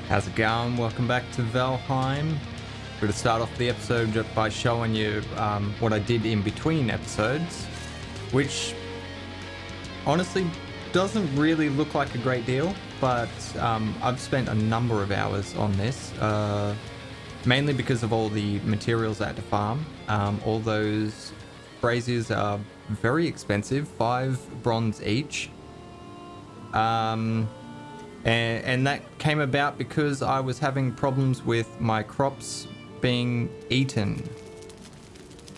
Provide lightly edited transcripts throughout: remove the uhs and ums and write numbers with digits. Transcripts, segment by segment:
How's it going? Welcome back to Valheim. We're going to start off the episode just by showing you what I did in between episodes, which honestly doesn't really look like a great deal, but I've spent a number of hours on this, mainly because of all the materials I had to farm. All those braziers are very expensive, 5 bronze each. And that came about because I was having problems with my crops being eaten.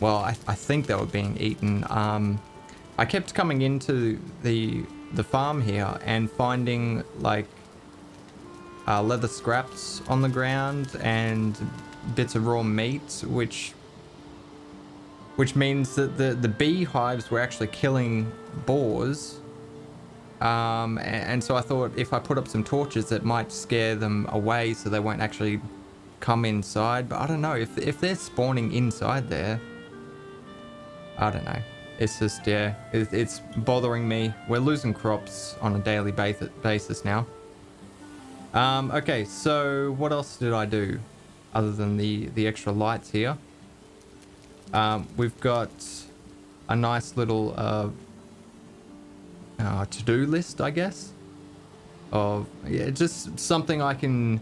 Well, I think they were being eaten. I kept coming into the farm here and finding like leather scraps on the ground and bits of raw meat, which means that the beehives were actually killing boars. And so I thought if I put up some torches, it might scare them away so they won't actually come inside. But I don't know, if they're spawning inside there, I don't know. It's just, yeah, it's bothering me. We're losing crops on a daily basis now. Okay, so what else did I do other than the extra lights here? We've got a nice little to-do list, I guess, of just something I can,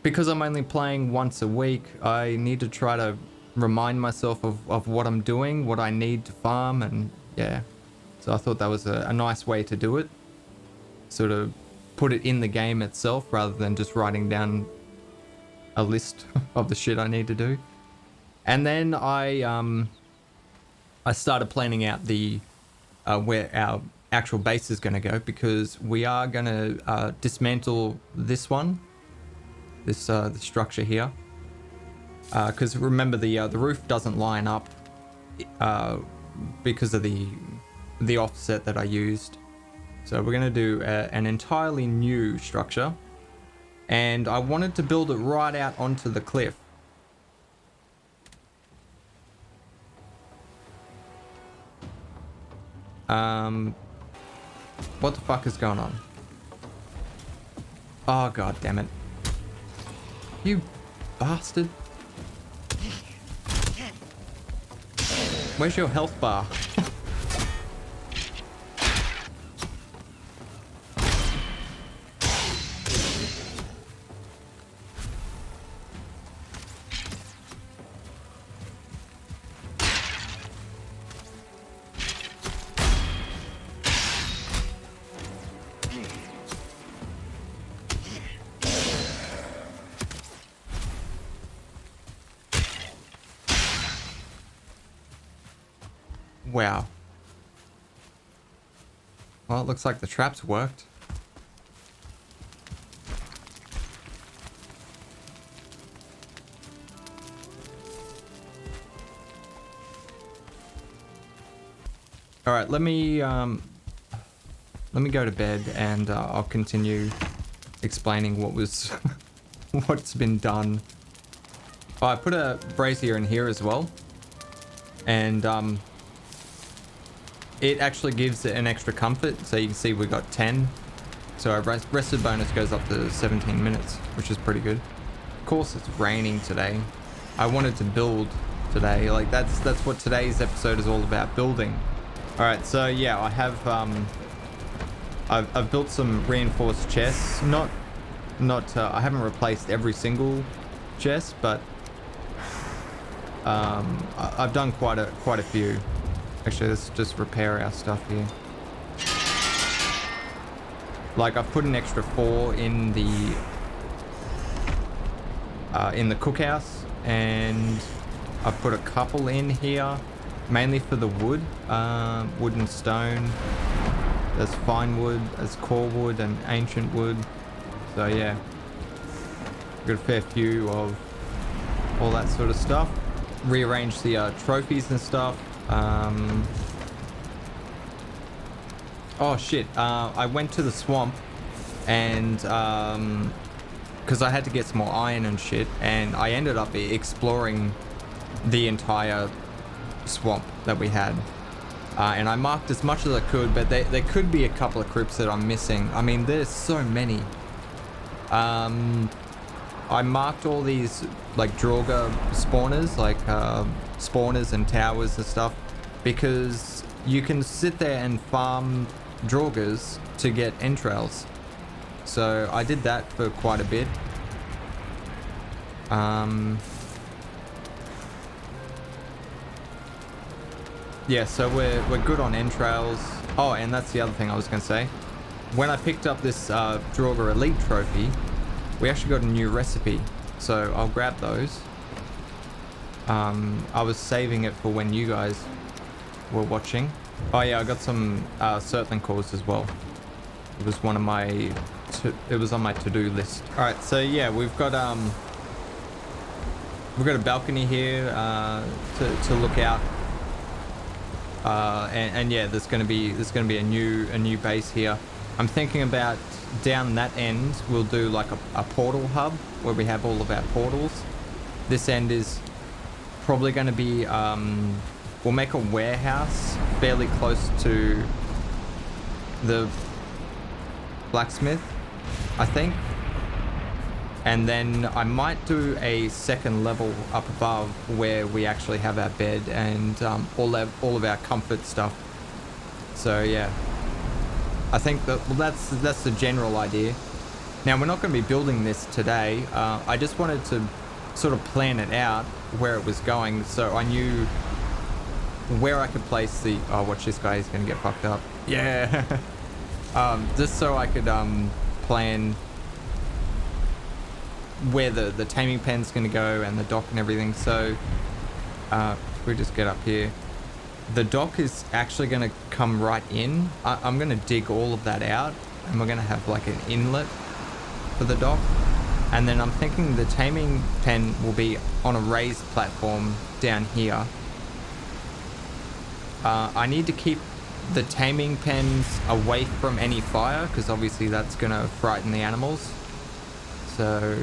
because I'm only playing once a week, I need to try to remind myself of what I'm doing, what I need to farm, and yeah, so I thought that was a nice way to do it, sort of put it in the game itself rather than just writing down a list of the shit I need to do. And then I started planning out the where our actual base is going to go, because we are going to dismantle this one, this the structure here, because remember the roof doesn't line up because of the offset that I used. So we're going to do an entirely new structure, and I wanted to build it right out onto the cliff. What the fuck is going on? Oh, god damn it. You bastard. Where's your health bar? Wow. Well, it looks like the traps worked. All right, let me go to bed, and I'll continue explaining what's been done. Oh, I put a brazier in here as well, and it actually gives it an extra comfort, so you can see we got 10. So our rested bonus goes up to 17 minutes, which is pretty good. Of course, it's raining today. I wanted to build today. Like that's what today's episode is all about, building. All right, so yeah, I have I've built some reinforced chests. Not I haven't replaced every single chest, but I've done quite a few. Actually, let's just repair our stuff here. Like, I've put an extra 4 in the cookhouse, and I've put a couple in here, mainly for the wood, wood and stone. There's fine wood, there's core wood, and ancient wood. So yeah, got a fair few of all that sort of stuff. Rearrange the trophies and stuff. Oh shit, I went to the swamp, and because I had to get some more iron and shit, and I ended up exploring the entire swamp that we had, and I marked as much as I could, but there could be a couple of crypts that I'm missing. I mean, there's so many. I marked all these like Draugr spawners, like spawners and towers and stuff, because you can sit there and farm Draugrs to get entrails. So I did that for quite a bit. Yeah, so we're good on entrails. Oh, and that's the other thing I was going to say. When I picked up this Draugr Elite trophy, we actually got a new recipe. So I'll grab those. I was saving it for when you guys were watching. Oh yeah, I got some circling cores as well. It was one of my... it was on my to-do list. Alright, so yeah, we've got a balcony here to look out. And yeah, there's gonna be a new base here. I'm thinking about down that end we'll do like a portal hub where we have all of our portals. This end is probably going to be we'll make a warehouse fairly close to the blacksmith, I think. And then I might do a second level up above where we actually have our bed and all of our comfort stuff. So yeah, I think that's the general idea. Now we're not going to be building this today. I just wanted to sort of plan it out where it was going, so I knew where I could place the... Oh, watch this guy, he's going to get fucked up. Yeah. Just so I could plan where the taming pen's going to go and the dock and everything. So we just get up here. The dock is actually going to come right in. I'm going to dig all of that out, and we're going to have like an inlet for the dock. And then I'm thinking the taming pen will be on a raised platform down here. I need to keep the taming pens away from any fire, because obviously that's going to frighten the animals. So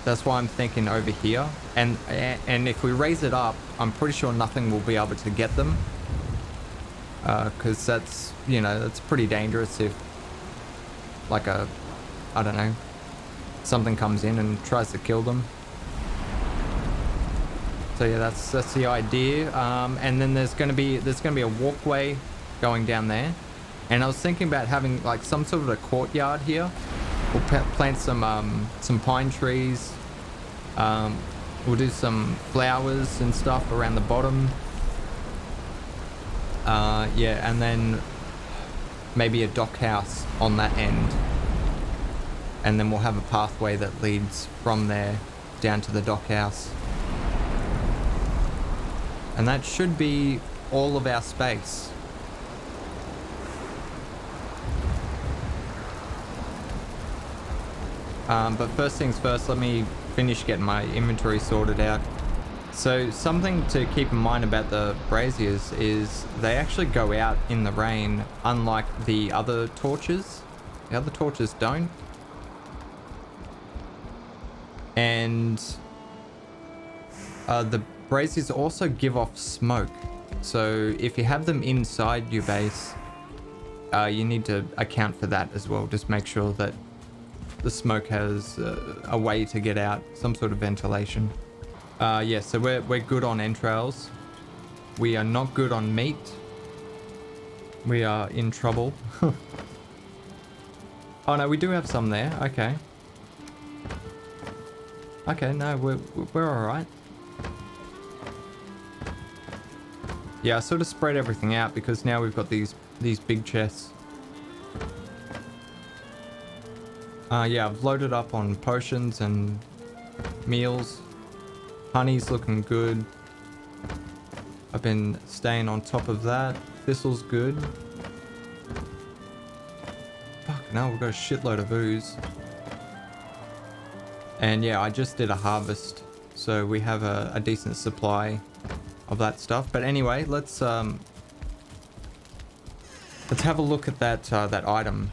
that's why I'm thinking over here. And if we raise it up, I'm pretty sure nothing will be able to get them. Because that's, you know, that's pretty dangerous if like I don't know, something comes in and tries to kill them. So yeah, that's the idea. And then there's gonna be a walkway going down there. And I was thinking about having like some sort of a courtyard here. We'll plant some pine trees. We'll do some flowers and stuff around the bottom. Yeah, and then maybe a dock house on that end. And then we'll have a pathway that leads from there down to the dock house. And that should be all of our space. But first things first, let me finish getting my inventory sorted out. So something to keep in mind about the braziers is they actually go out in the rain, unlike the other torches. The other torches don't. And the braziers also give off smoke. So if you have them inside your base, you need to account for that as well. Just make sure that the smoke has a way to get out, some sort of ventilation. Yeah, so we're good on entrails. We are not good on meat. We are in trouble. Oh no, we do have some there. Okay. Okay, no, we're all right. Yeah, I sort of spread everything out because now we've got these big chests. Yeah, I've loaded up on potions and meals. Honey's looking good. I've been staying on top of that. Thistle's good. Fuck, now we've got a shitload of ooze. And yeah, I just did a harvest, so we have a decent supply of that stuff. But anyway, let's have a look at that item.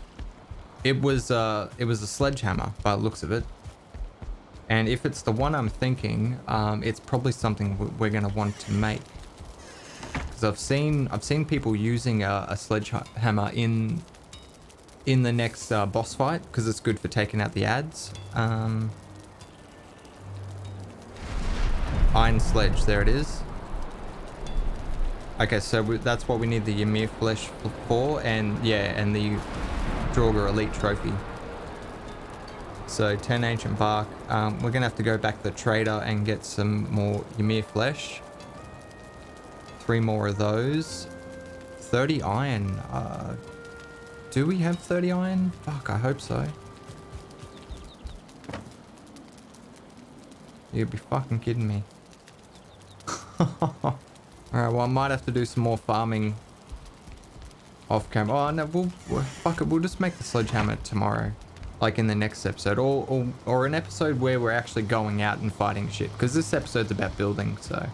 It was a sledgehammer by the looks of it, and if it's the one I'm thinking, it's probably something we're gonna want to make. Because I've seen people using a sledgehammer in the next boss fight, because it's good for taking out the ads. Iron sledge, there it is. Okay, so that's what we need the Ymir flesh for, and yeah, and the Draugr elite trophy. So 10 ancient bark. We're gonna have to go back to the trader and get some more Ymir flesh. 3 more of those. 30 iron. Do we have 30 iron? Fuck, I hope so. You'd be fucking kidding me. Alright, well, I might have to do some more farming off camera. Oh, no, fuck it. We'll just make the sledgehammer tomorrow. Like in the next episode. Or an episode where we're actually going out and fighting shit. Because this episode's about building, so...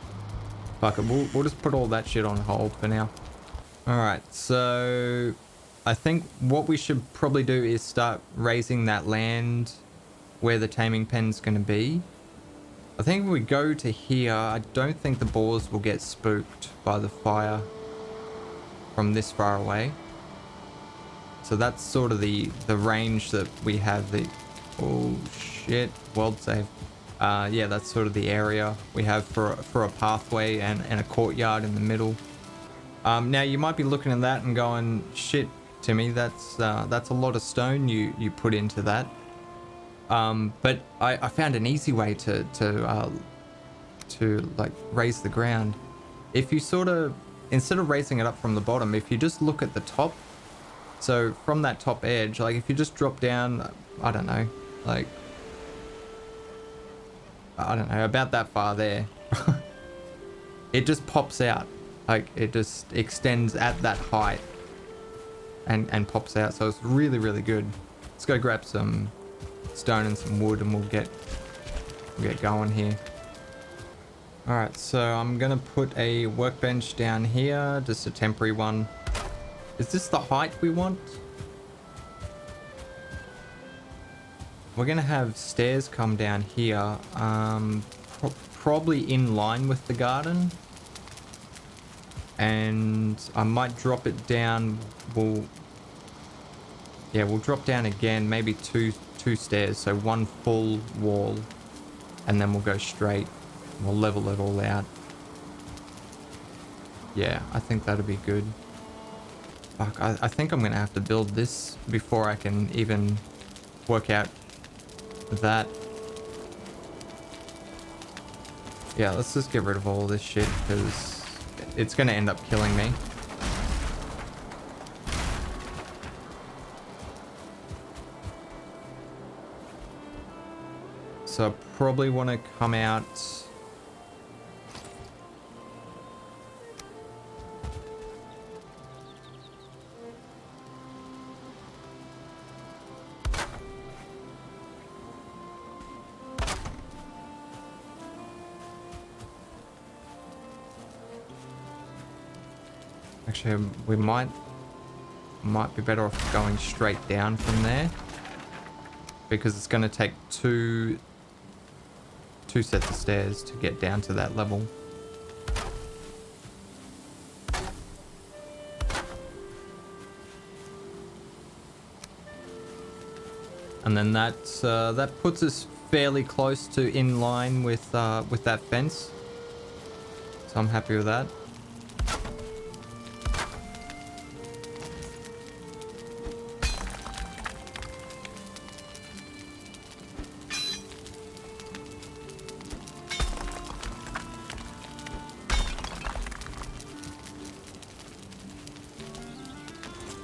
Fuck it. We'll just put all that shit on hold for now. Alright, so... I think what we should probably do is start raising that land where the taming pen's going to be. I think if we go to here, I don't think the boars will get spooked by the fire from this far away. So that's sort of the range that we have. Oh shit, world save. Yeah, that's sort of the area we have for a pathway and a courtyard in the middle. Now you might be looking at that and going, shit, Timmy, that's a lot of stone you put into that. But I found an easy way to like raise the ground. If you sort of, instead of raising it up from the bottom, if you just look at the top, so from that top edge, like if you just drop down, I don't know, like, I don't know, about that far there, it just pops out. Like it just extends at that height and pops out. So it's really, really good. Let's go grab some stone and some wood and we'll get going here. All right, so I'm gonna put a workbench down here, just a temporary one. Is this the height we want? We're gonna have stairs come down here, probably in line with the garden, and I might drop it down. We'll drop down again, maybe two stairs, so one full wall, and then we'll go straight. We'll level it all out. Yeah, I think that'll be good. Fuck, I think I'm gonna have to build this before I can even work out that. Yeah, let's just get rid of all this shit because it's gonna end up killing me. So I probably want to come out. Actually, we might be better off going straight down from there because it's going to take two sets of stairs to get down to that level. And then that puts us fairly close to in line with that fence. So I'm happy with that.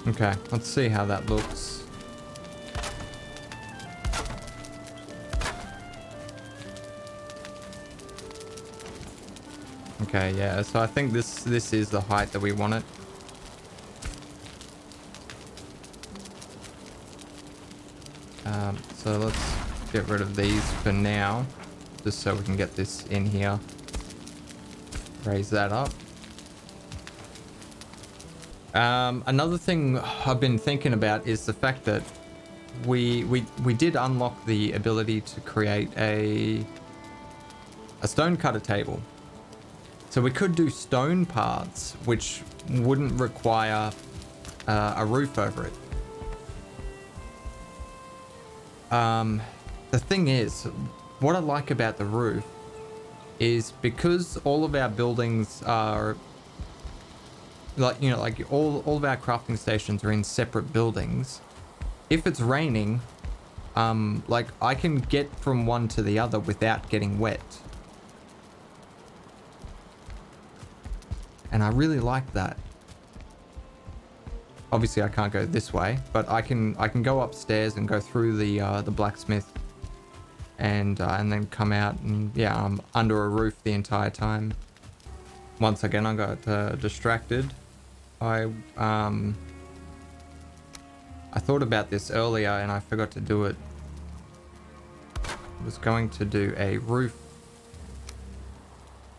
Okay, let's see how that looks. Okay, yeah, so I think this is the height that we want it. So let's get rid of these for now, just so we can get this in here. Raise that up. Another thing I've been thinking about is the fact that we did unlock the ability to create a stone cutter table. So we could do stone paths, which wouldn't require a roof over it. The thing is, what I like about the roof is because all of our buildings are like, you know, like all of our crafting stations are in separate buildings. If it's raining, like I can get from one to the other without getting wet. And I really like that. Obviously I can't go this way, but I can go upstairs and go through the blacksmith and then come out, and yeah, I'm under a roof the entire time. Once again, I got distracted. I thought about this earlier and I forgot to do it. I was going to do a roof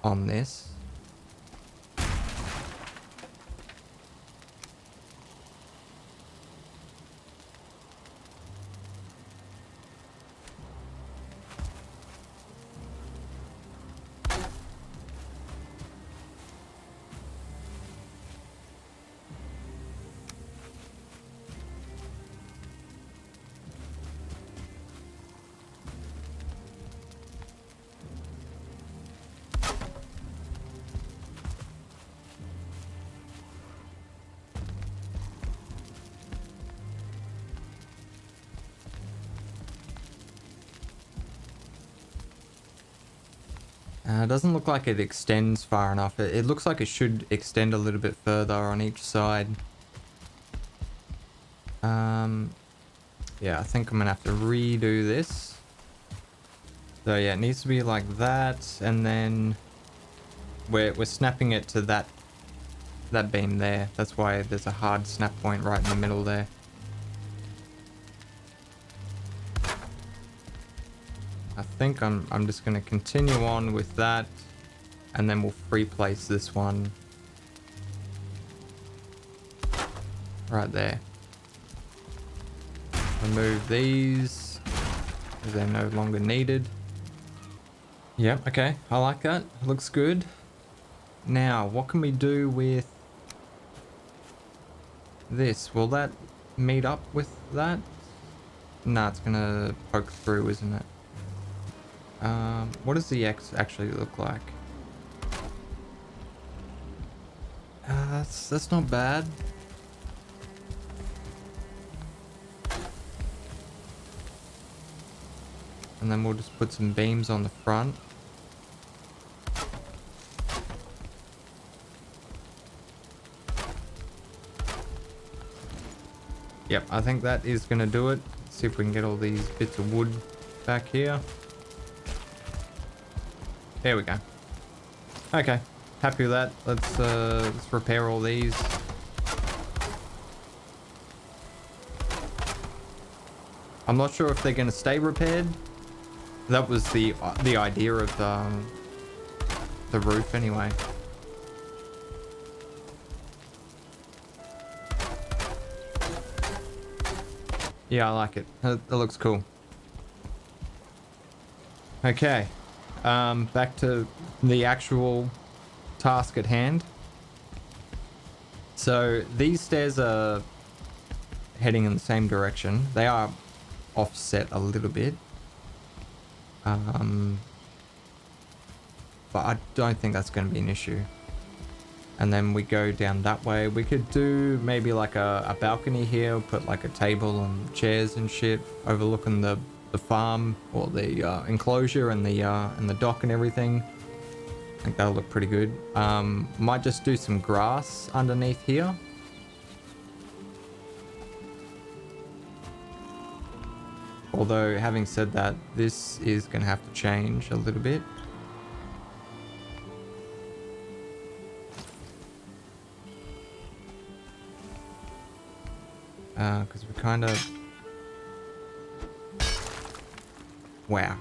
on this. It doesn't look like it extends far enough. It looks like it should extend a little bit further on each side. Yeah, I think I'm gonna have to redo this. So yeah, it needs to be like that, and then we're snapping it to that beam there. That's why there's a hard snap point right in the middle there. I think I'm just going to continue on with that, and then we'll free place this one right there. Remove these because they're no longer needed. Yep, okay, I like that. Looks good. Now, what can we do with this? Will that meet up with that? Nah, it's gonna poke through, isn't it? What does the X actually look like? That's not bad. And then we'll just put some beams on the front. Yep, I think that is gonna do it. Let's see if we can get all these bits of wood back here. There we go. Okay, happy with that. Let's repair all these. I'm not sure if they're going to stay repaired. That was the idea of the roof anyway. Yeah, I like it. That looks cool. Okay. Back to the actual task at hand. So these stairs are heading in the same direction. They are offset a little bit. But I don't think that's going to be an issue. And then we go down that way. We could do maybe like a balcony here, put like a table and chairs and shit overlooking the farm or the enclosure and the dock and everything. I think that'll look pretty good. Might just do some grass underneath here. Although having said that, this is gonna have to change a little bit. Because we kind of... Wow.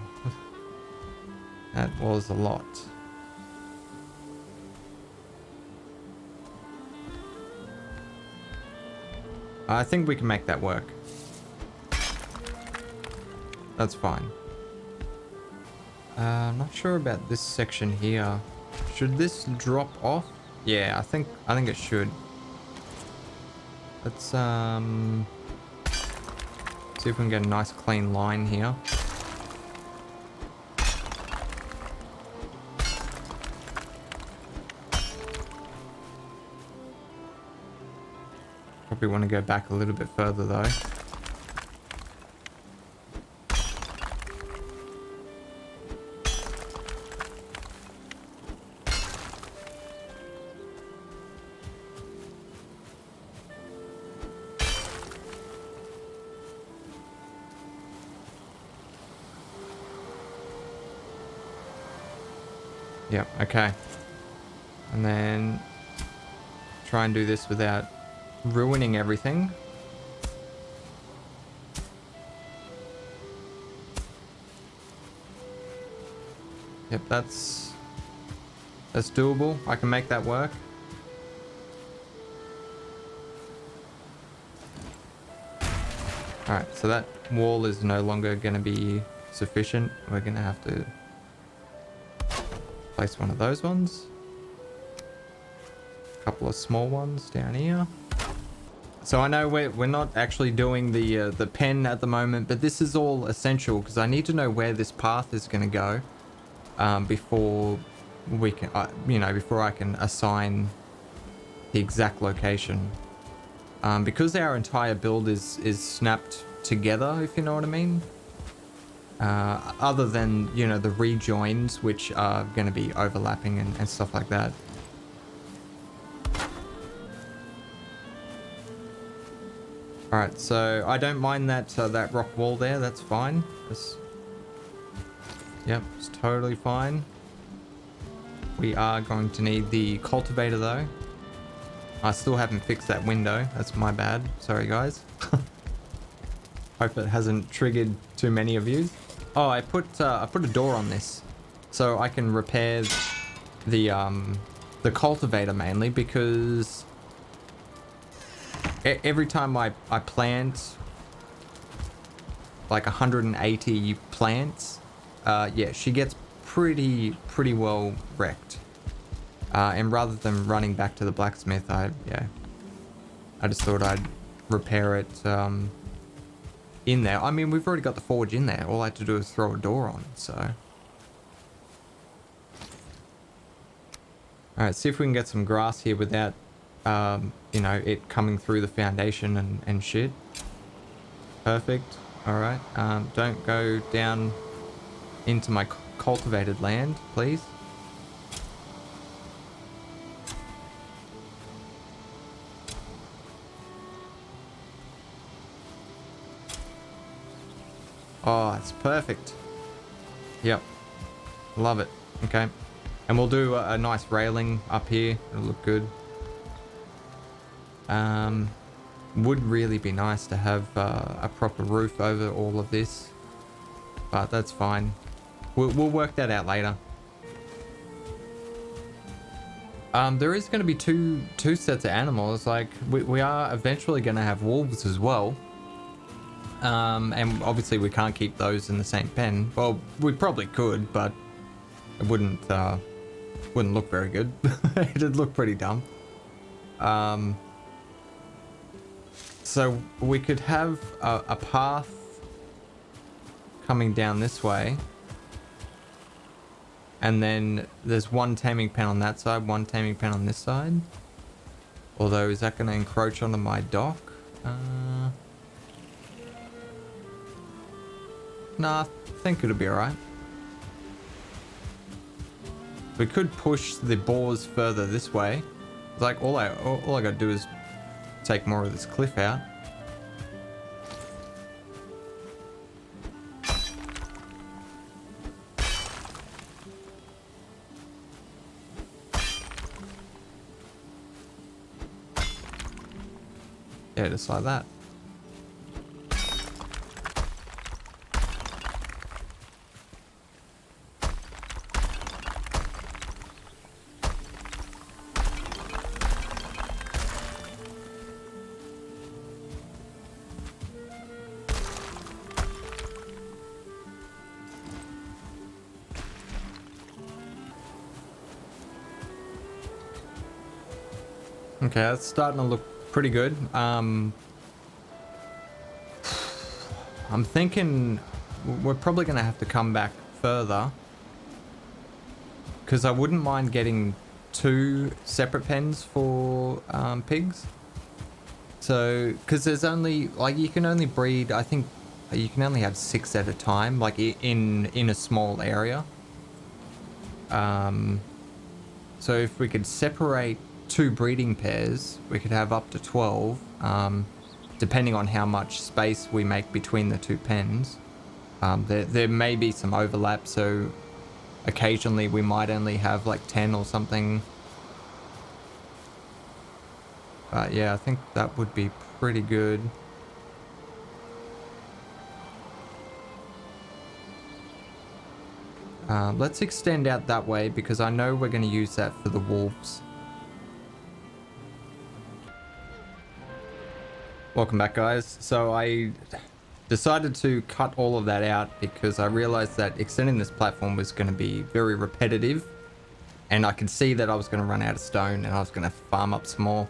That was a lot. I think we can make that work. That's fine. I'm not sure about this section here. Should this drop off? Yeah, I think it should. Let's see if we can get a nice clean line here. Probably want to go back a little bit further though. Yep, okay. And then try and do this without ruining everything. Yep, that's doable. I can make that work. Alright, so that wall is no longer going to be sufficient. We're going to have to place one of those ones. A couple of small ones down here. So I know we're not actually doing the pen at the moment, but this is all essential because I need to know where this path is going to go before we can, before I can assign the exact location. Because our entire build is snapped together, if you know what I mean. Other than, the rejoins, which are going to be overlapping and stuff like that. Alright, so I don't mind that that rock wall there, that's fine. Yep, it's totally fine. We are going to need the cultivator though. I still haven't fixed that window, that's my bad. Sorry guys. Hope it hasn't triggered too many of you. Oh, I put a door on this, so I can repair the cultivator mainly because every time I plant like 180 plants, yeah, she gets pretty well wrecked. And rather than running back to the blacksmith, I just thought I'd repair it in there. I mean, we've already got the forge in there. All I had to do is throw a door on, so. Alright, see if we can get some grass here without, it coming through the foundation and shit. Perfect. Alright, don't go down into my cultivated land, please. Oh, it's perfect. Yep. Love it. Okay. And we'll do a nice railing up here. It'll look good. Would really be nice to have a proper roof over all of this. But that's fine. We'll work that out later. There is going to be two sets of animals. Like, we are eventually going to have wolves as well. And obviously we can't keep those in the same pen. Well, we probably could, but it wouldn't look very good. It'd look pretty dumb. So we could have a path coming down this way. And then there's one taming pen on that side, one taming pen on this side. Although, is that going to encroach onto my dock? Nah, I think it'll be alright. We could push the boars further this way. Like, all I gotta do is take more of this cliff out. Yeah, just like that. Okay, that's starting to look pretty good. I'm thinking we're probably going to have to come back further, because I wouldn't mind getting 2 separate pens for pigs. So, because there's only, like, you can only breed, I think you can only have 6 at a time, like in a small area. So if we could separate 2 breeding pairs, we could have up to 12, depending on how much space we make between the 2 pens. There may be some overlap, so occasionally we might only have like 10 or something. But yeah, I think that would be pretty good. Let's extend out that way because I know we're going to use that for the wolves. Welcome back, guys. So I decided to cut all of that out because I realized that extending this platform was going to be very repetitive, and I could see that I was going to run out of stone and I was going to farm up some more.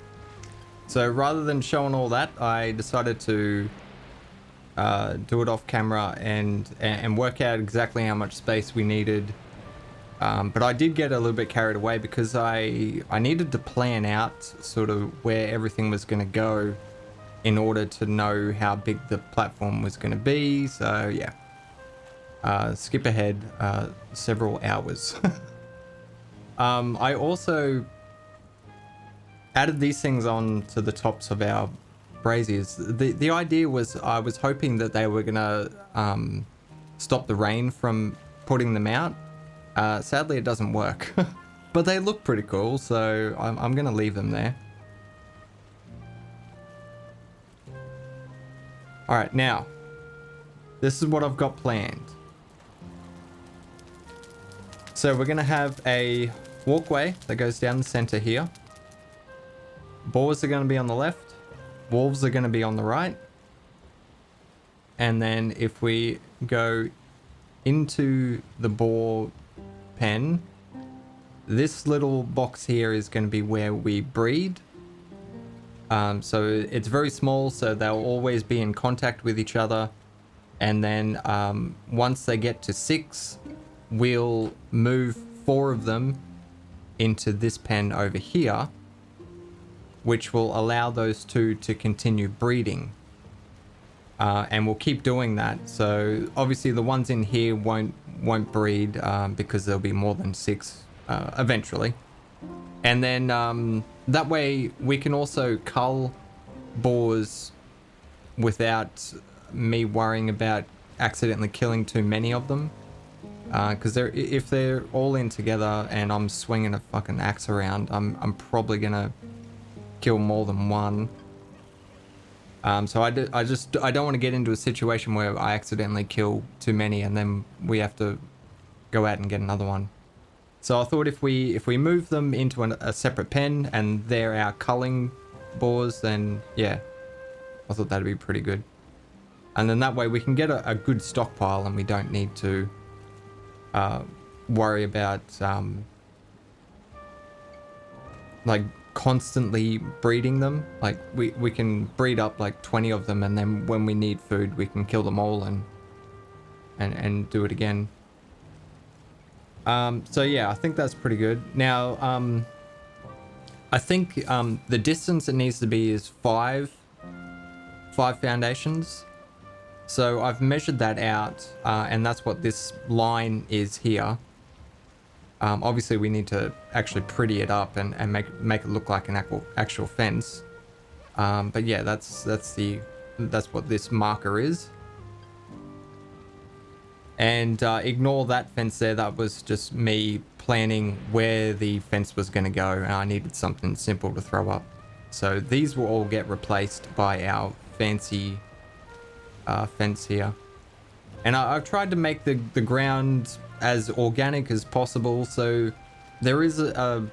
So rather than showing all that, I decided to do it off camera and work out exactly how much space we needed. But I did get a little bit carried away because I needed to plan out sort of where everything was going to go in order to know how big the platform was going to be. So yeah, skip ahead several hours. I also added these things on to the tops of our braziers. The idea was I was hoping that they were gonna stop the rain from putting them out. Sadly, it doesn't work, but they look pretty cool, so I'm gonna leave them there. All right, now this is what I've got planned. So we're gonna have a walkway that goes down the center here. Boars are gonna be on the left. Wolves are going to be on the right. And then if we go into the boar pen, this little box here is going to be where we breed. So it's very small, so they'll always be in contact with each other. And then once they get to 6, we'll move 4 of them into this pen over here, which will allow those 2 to continue breeding. And we'll keep doing that. So obviously the ones in here won't breed because there'll be more than 6 eventually. And then that way we can also cull boars without me worrying about accidentally killing too many of them. Because if they're all in together and I'm swinging a fucking axe around, I'm probably gonna kill more than one. So I don't want to get into a situation where I accidentally kill too many and then we have to go out and get another one. So I thought if we move them into a separate pen and they're our culling boars, then yeah, I thought that'd be pretty good. And then that way we can get a good stockpile and we don't need to worry about like constantly breeding them. Like we can breed up like 20 of them, and then when we need food we can kill them all and do it again. So yeah, I think that's pretty good. Now I think the distance it needs to be is 5 foundations. So I've measured that out, and that's what this line is here. Obviously we need to actually pretty it up and make it look like an actual fence. But yeah, that's what this marker is. And ignore that fence there. That was just me planning where the fence was going to go, and I needed something simple to throw up. So these will all get replaced by our fancy fence here. And I've tried to make the ground as organic as possible, so there is a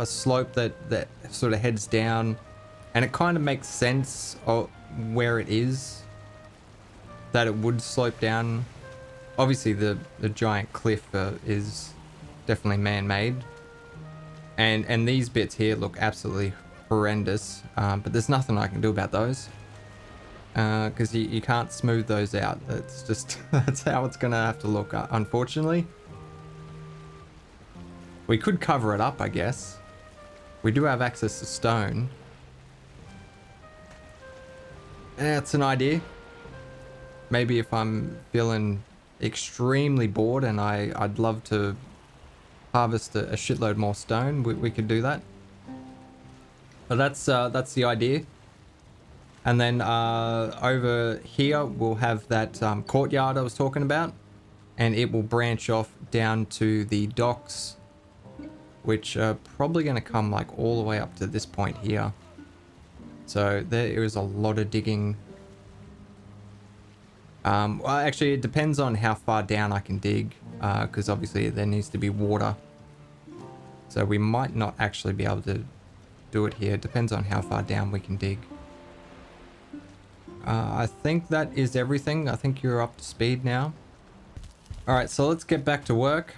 slope that sort of heads down, and it kind of makes sense of where it is, that it would slope down. Obviously the giant cliff is definitely man-made, and these bits here look absolutely horrendous, but there's nothing I can do about those. Because you can't smooth those out. That's just that's how it's gonna have to look, unfortunately. We could cover it up, I guess, We do have access to stone. That's an idea. Maybe if I'm feeling extremely bored and I'd love to harvest a shitload more stone, we could do that. But that's the idea. And then over here we'll have that courtyard I was talking about, and it will branch off down to the docks, which are probably going to come like all the way up to this point here. So there is a lot of digging. Well, actually, it depends on how far down I can dig, because obviously there needs to be water. So we might not actually be able to do it here. It depends on how far down we can dig. I think that is everything. I think you're up to speed now. All right, so let's get back to work.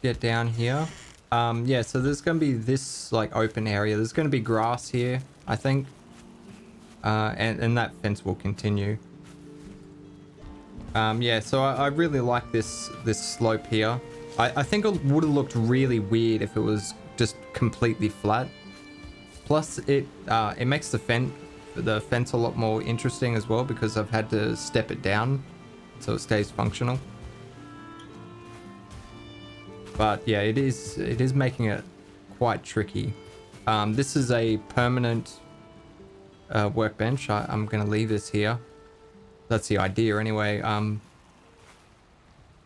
Get down here. Yeah, so there's going to be this like open area. There's going to be grass here, I think. And that fence will continue. Yeah, so I really like this slope here. I think it would have looked really weird if it was just completely flat. Plus, it makes the fence a lot more interesting as well, because I've had to step it down so it stays functional. But yeah, it is making it quite tricky. This is a permanent workbench. I'm gonna leave this here. That's the idea anyway.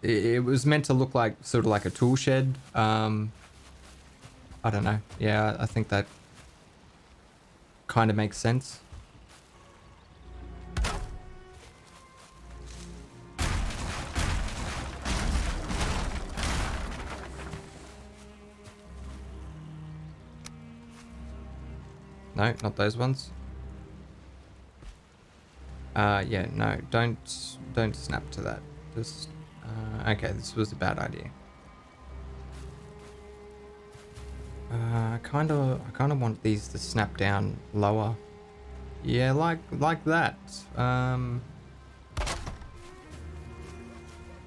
It was meant to look like sort of like a tool shed. I don't know. Yeah, I think that kind of makes sense. No, not those ones. Yeah, no, don't snap to that. Just okay, this was a bad idea. I kind of want these to snap down lower. Yeah, like that.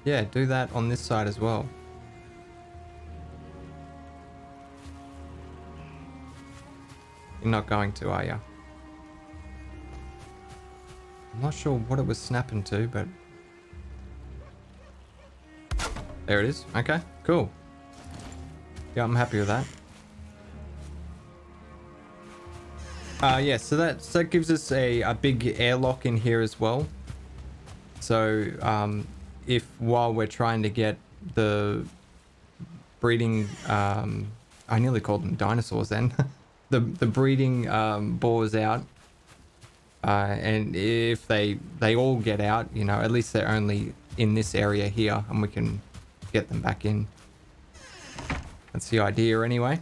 Yeah, do that on this side as well. You're not going to, are you? I'm not sure what it was snapping to, but there it is. Okay, cool. Yeah, I'm happy with that. Yeah, so that gives us a big airlock in here as well. So if while we're trying to get the breeding, I nearly called them dinosaurs then. the breeding boars out, and if they all get out, you know, at least they're only in this area here, and we can get them back in. That's the idea anyway.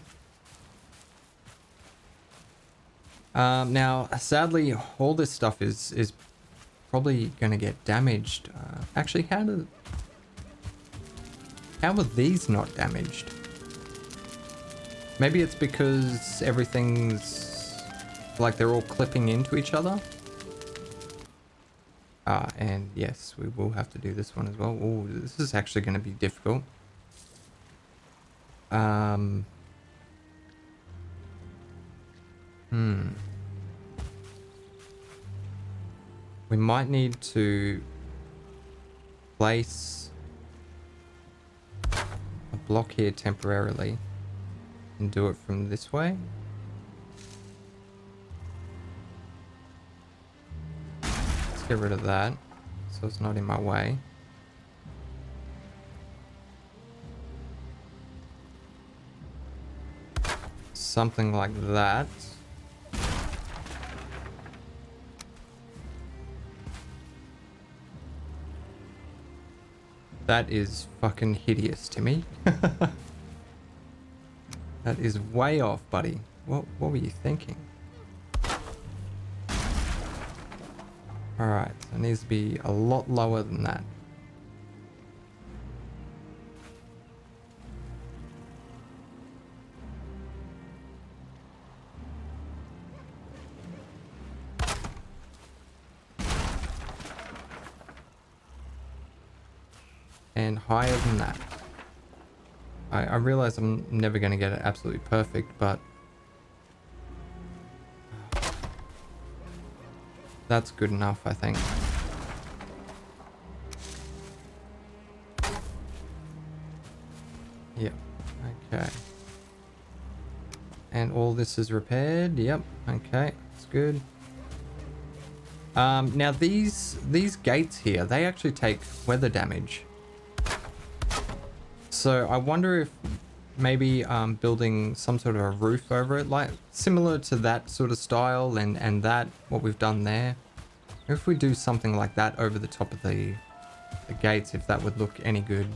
Now, sadly, all this stuff is probably going to get damaged. Actually, how are these not damaged? Maybe it's because everything's like they're all clipping into each other. And yes, we will have to do this one as well. Oh, this is actually going to be difficult. We might need to place a block here temporarily and do it from this way. Let's get rid of that so it's not in my way. Something like that. That is fucking hideous, Timmy. That is way off, buddy. What were you thinking? Alright, so it needs to be a lot lower than that. And higher than that. I realize I'm never going to get it absolutely perfect, but that's good enough, I think. Yep. Okay. And all this is repaired. Yep. Okay. That's good. Now these gates here, they actually take weather damage. So I wonder if maybe building some sort of a roof over it, like similar to that sort of style and that, what we've done there. If we do something like that over the top of the gates, if that would look any good.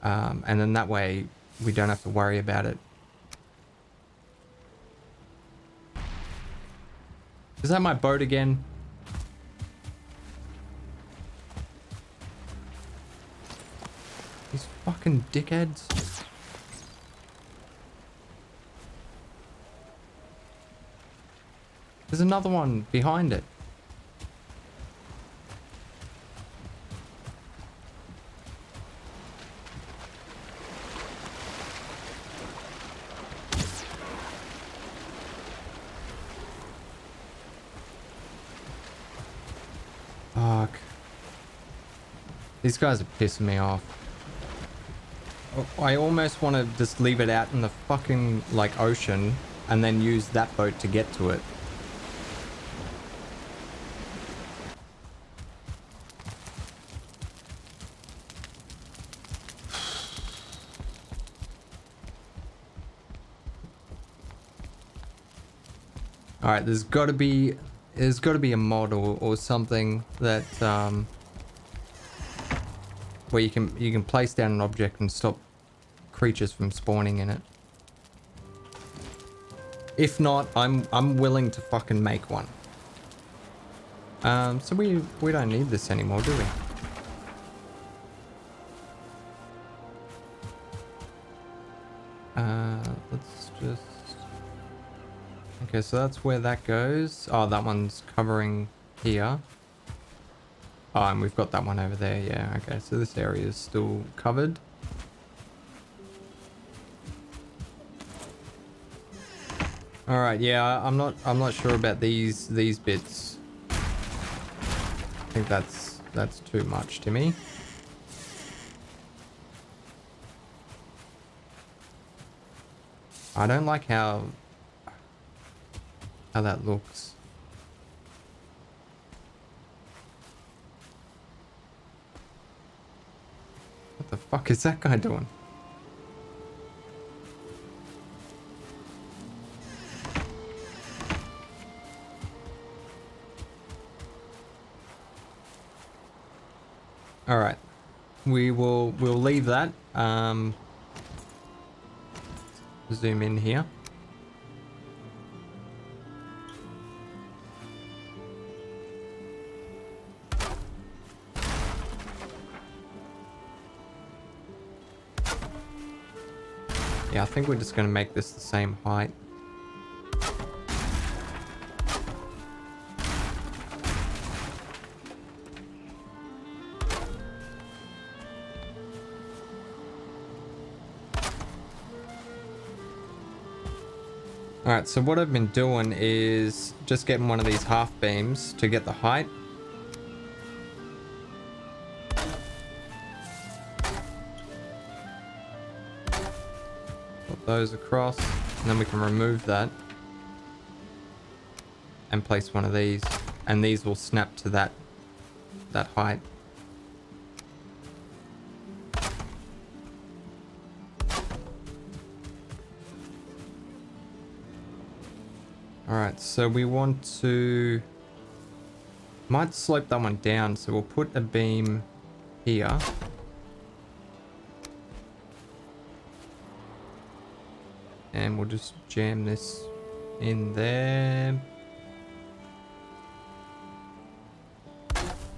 And then that way we don't have to worry about it. Is that my boat again? These fucking dickheads. There's another one behind it. Fuck. These guys are pissing me off. I almost want to just leave it out in the fucking, like, ocean and then use that boat to get to it. Alright, there's got to be a mod or something that where you can place down an object and stop creatures from spawning in it. If not, I'm willing to fucking make one. So we don't need this anymore, do we? Let's just... Okay, so that's where that goes. Oh, that one's covering here. Oh, and we've got that one over there. Yeah, okay, so this area is still covered. All right, yeah, I'm not sure about these bits. I think that's too much to me. I don't like how that looks. What the fuck is that guy doing? All right, we'll leave that. Zoom in here. Yeah, I think we're just going to make this the same height. Alright, so what I've been doing is just getting one of these half beams to get the height. Put those across, and then we can remove that and place one of these, and these will snap to that height. Alright, so we want to... Might slope that one down, so we'll put a beam here. And we'll just jam this in there.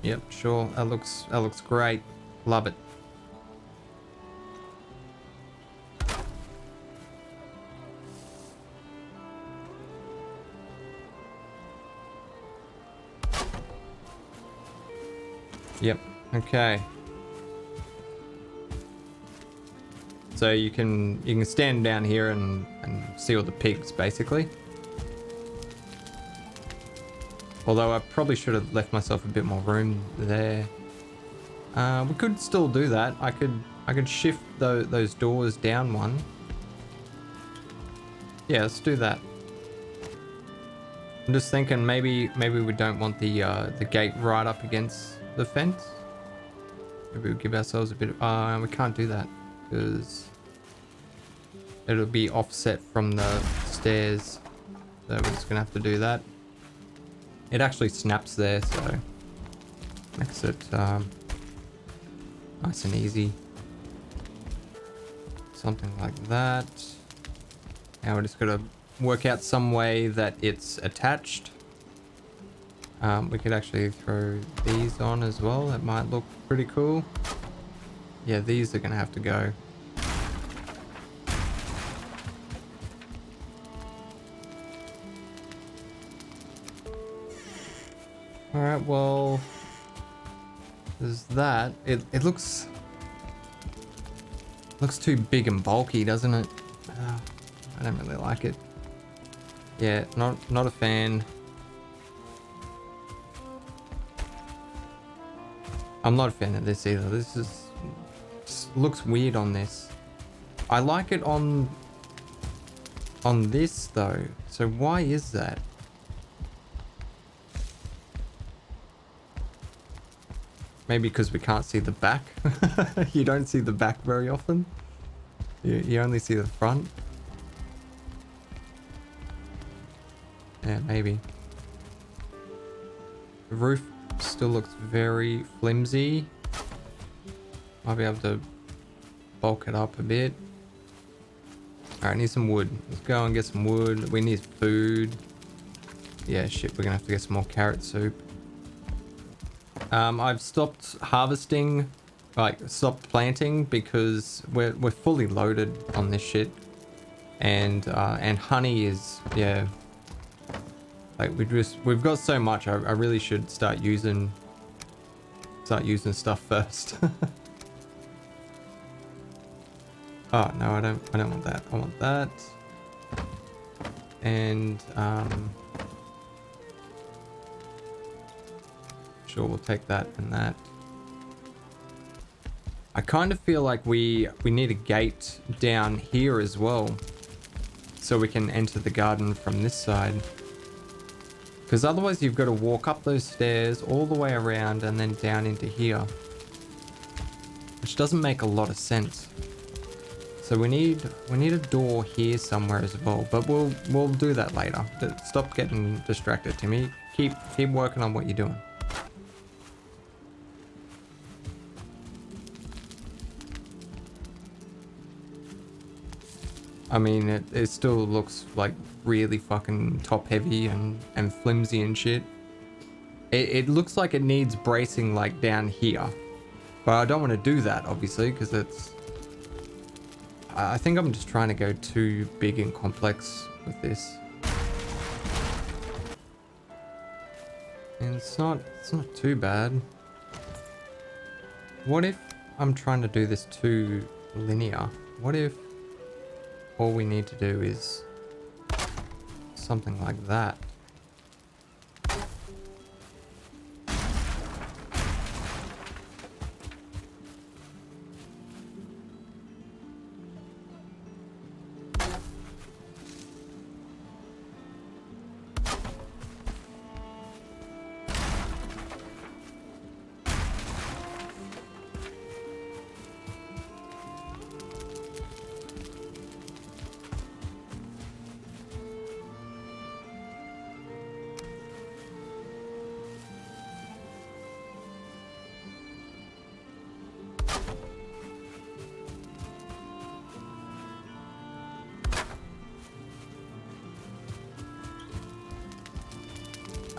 Yep, sure. That looks great. Love it. Yep, okay. So you can stand down here and see all the pigs basically. Although I probably should have left myself a bit more room there. We could still do that. I could shift those doors down one. Yeah, let's do that. I'm just thinking maybe we don't want the gate right up against the fence. Maybe we'll give ourselves a bit of... we can't do that because it'll be offset from the stairs. So we're just gonna have to do that. It actually snaps there, so makes it nice and easy. Something like that. Now we're just gonna work out some way that it's attached. We could actually throw these on as well. That might look pretty cool. Yeah, these are gonna have to go. Alright, well, there's that. It looks too big and bulky, doesn't it? I don't really like it. Yeah, not a fan. I'm not a fan of this either. This is just looks weird on this. I like it on this though. So why is that? Maybe because we can't see the back. You don't see the back very often. You only see the front. Yeah, maybe. The roof still looks very flimsy. Might be able to bulk it up a bit. Alright, need some wood. Let's go and get some wood. We need food. Yeah, shit, we're gonna have to get some more carrot soup. I've stopped harvesting, like stopped planting because we're fully loaded on this shit, and honey is, yeah, like we've got so much. I really should start using stuff first. Oh no, I don't want that. I want that, and sure, we'll take that and that. I kind of feel like we need a gate down here as well, so we can enter the garden from this side. Because otherwise you've got to walk up those stairs all the way around and then down into here, which doesn't make a lot of sense. So we need a door here somewhere as well, but we'll do that later. Stop getting distracted, Timmy. Keep working on what you're doing. I mean, it still looks like really fucking top heavy and flimsy and shit. It looks like it needs bracing like down here, but I don't want to do that obviously because I think I'm just trying to go too big and complex with this. And it's not too bad. What if I'm trying to do this too linear? What if all we need to do is something like that?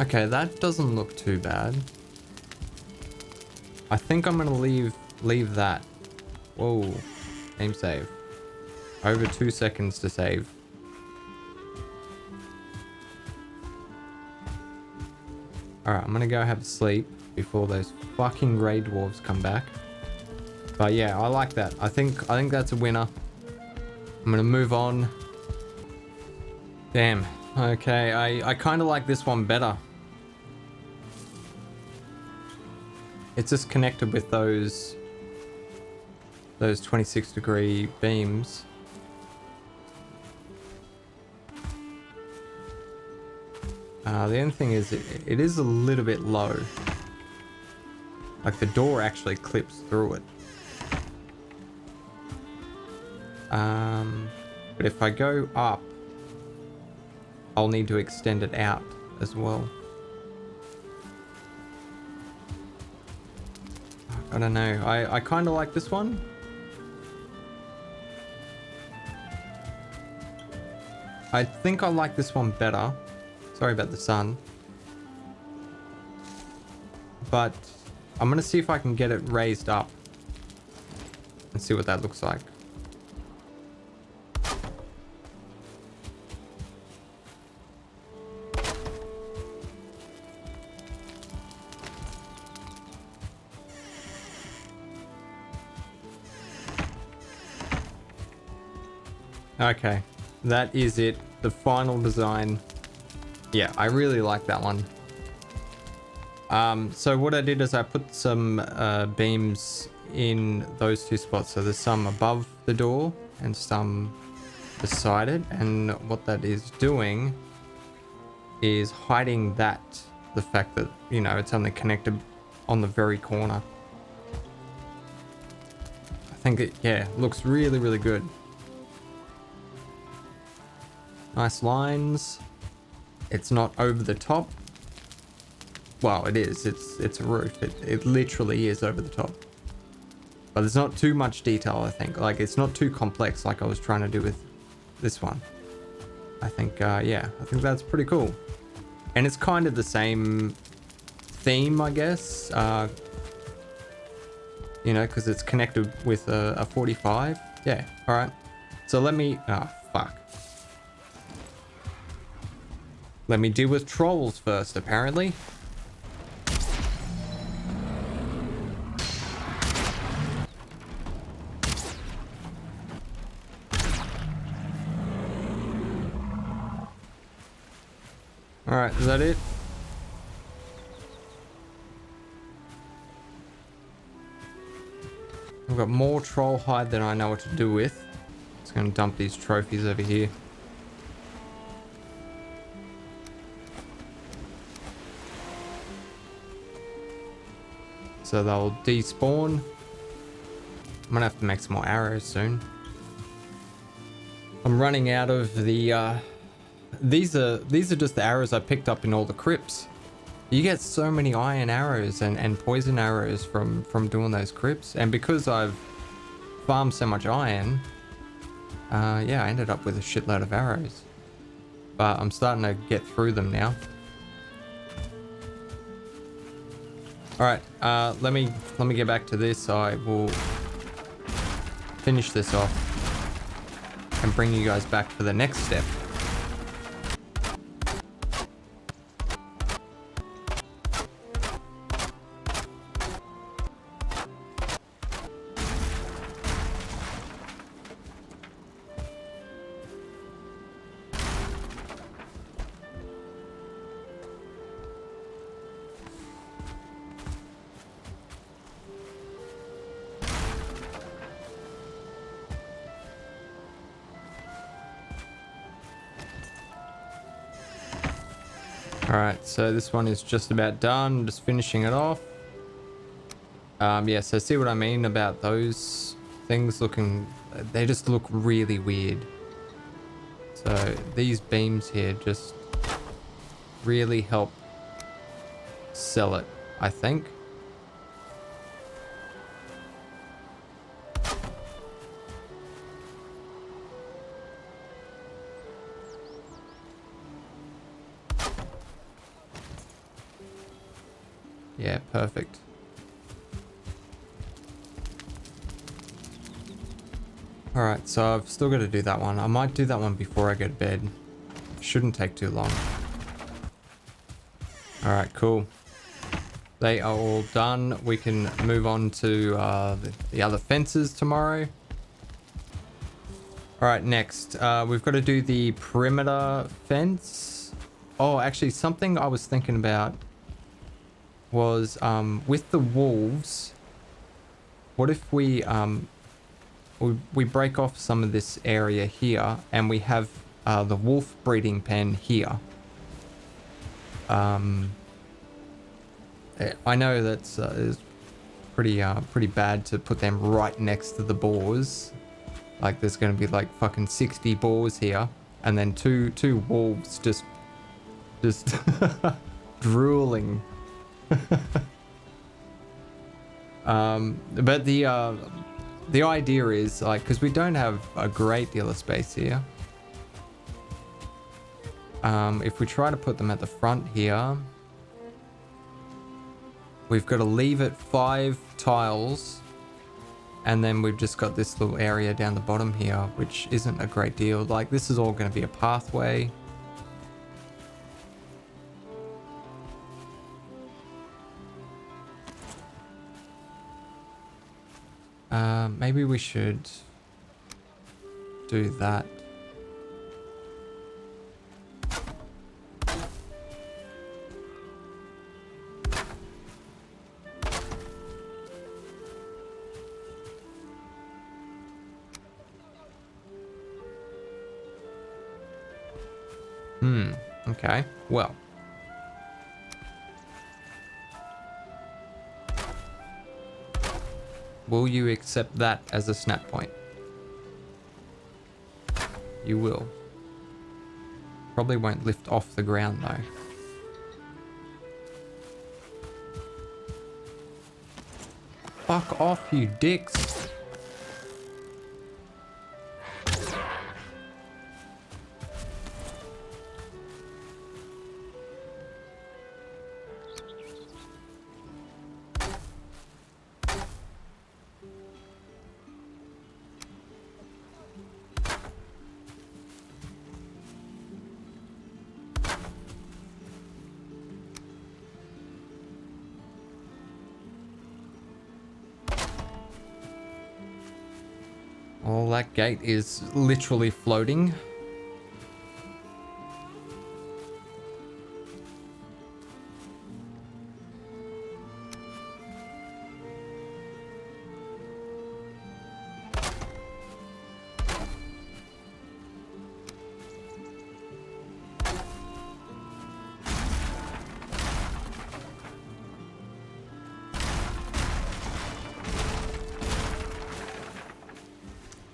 Okay, that doesn't look too bad. I think I'm gonna leave that. Whoa, aim save. Over 2 seconds to save. Alright, I'm gonna go have a sleep before those fucking grey dwarves come back. But yeah, I like that. I think that's a winner. I'm gonna move on. Damn. Okay, I kind of like this one better. It's just connected with those 26-degree beams. The only thing is it is a little bit low. Like the door actually clips through it. But if I go up, I'll need to extend it out as well. I don't know. I kind of like this one. I think I like this one better. Sorry about the sun. But I'm going to see if I can get it raised up and see what that looks like. Okay, that is it. The final design. Yeah, I really like that one. So what I did is I put some beams in those two spots. So there's some above the door and some beside it. And what that is doing is hiding the fact that, you know, it's only connected on the very corner. I think it, yeah, looks really, really good. Nice lines. It's not over the top. Well, it is. It's a roof. It literally is over the top. But there's not too much detail, I think. Like, it's not too complex like I was trying to do with this one. I think, yeah, I think that's pretty cool. And it's kind of the same theme, I guess. You know, because it's connected with a 45. Yeah, all right. So let me... Oh, fuck. Let me deal with trolls first, apparently. Alright, is that it? I've got more troll hide than I know what to do with. Just gonna dump these trophies over here. So they'll despawn. I'm gonna have to make some more arrows soon. I'm running out of the these are just the arrows I picked up in all the crypts. You get so many iron arrows and poison arrows from doing those crypts, and because I've farmed so much iron, yeah, I ended up with a shitload of arrows. But I'm starting to get through them now. Alright, let me get back to this. I will finish this off and bring you guys back for the next step. Alright, so this one is just about done. Just finishing it off. Yeah, so see what I mean about those things looking... They just look really weird. So these beams here just really help sell it, I think. Yeah, perfect. Alright, so I've still got to do that one. I might do that one before I go to bed. Shouldn't take too long. Alright, cool. They are all done. We can move on to the other fences tomorrow. All right, next, we've got to do the perimeter fence. Oh, actually, something I was thinking about was with the wolves, what if we break off some of this area here and we have the wolf breeding pen here. I know that's is pretty bad to put them right next to the boars. Like there's going to be like fucking 60 boars here, and then two wolves just drooling. But the idea is like, because we don't have a great deal of space here. If we try to put them at the front here, we've got to leave it 5 tiles, and then we've just got this little area down the bottom here, which isn't a great deal. Like this is all going to be a pathway. Maybe we should do that. Okay, well. Will you accept that as a snap point? You will. Probably won't lift off the ground though. Fuck off, you dicks. Well, that gate is literally floating.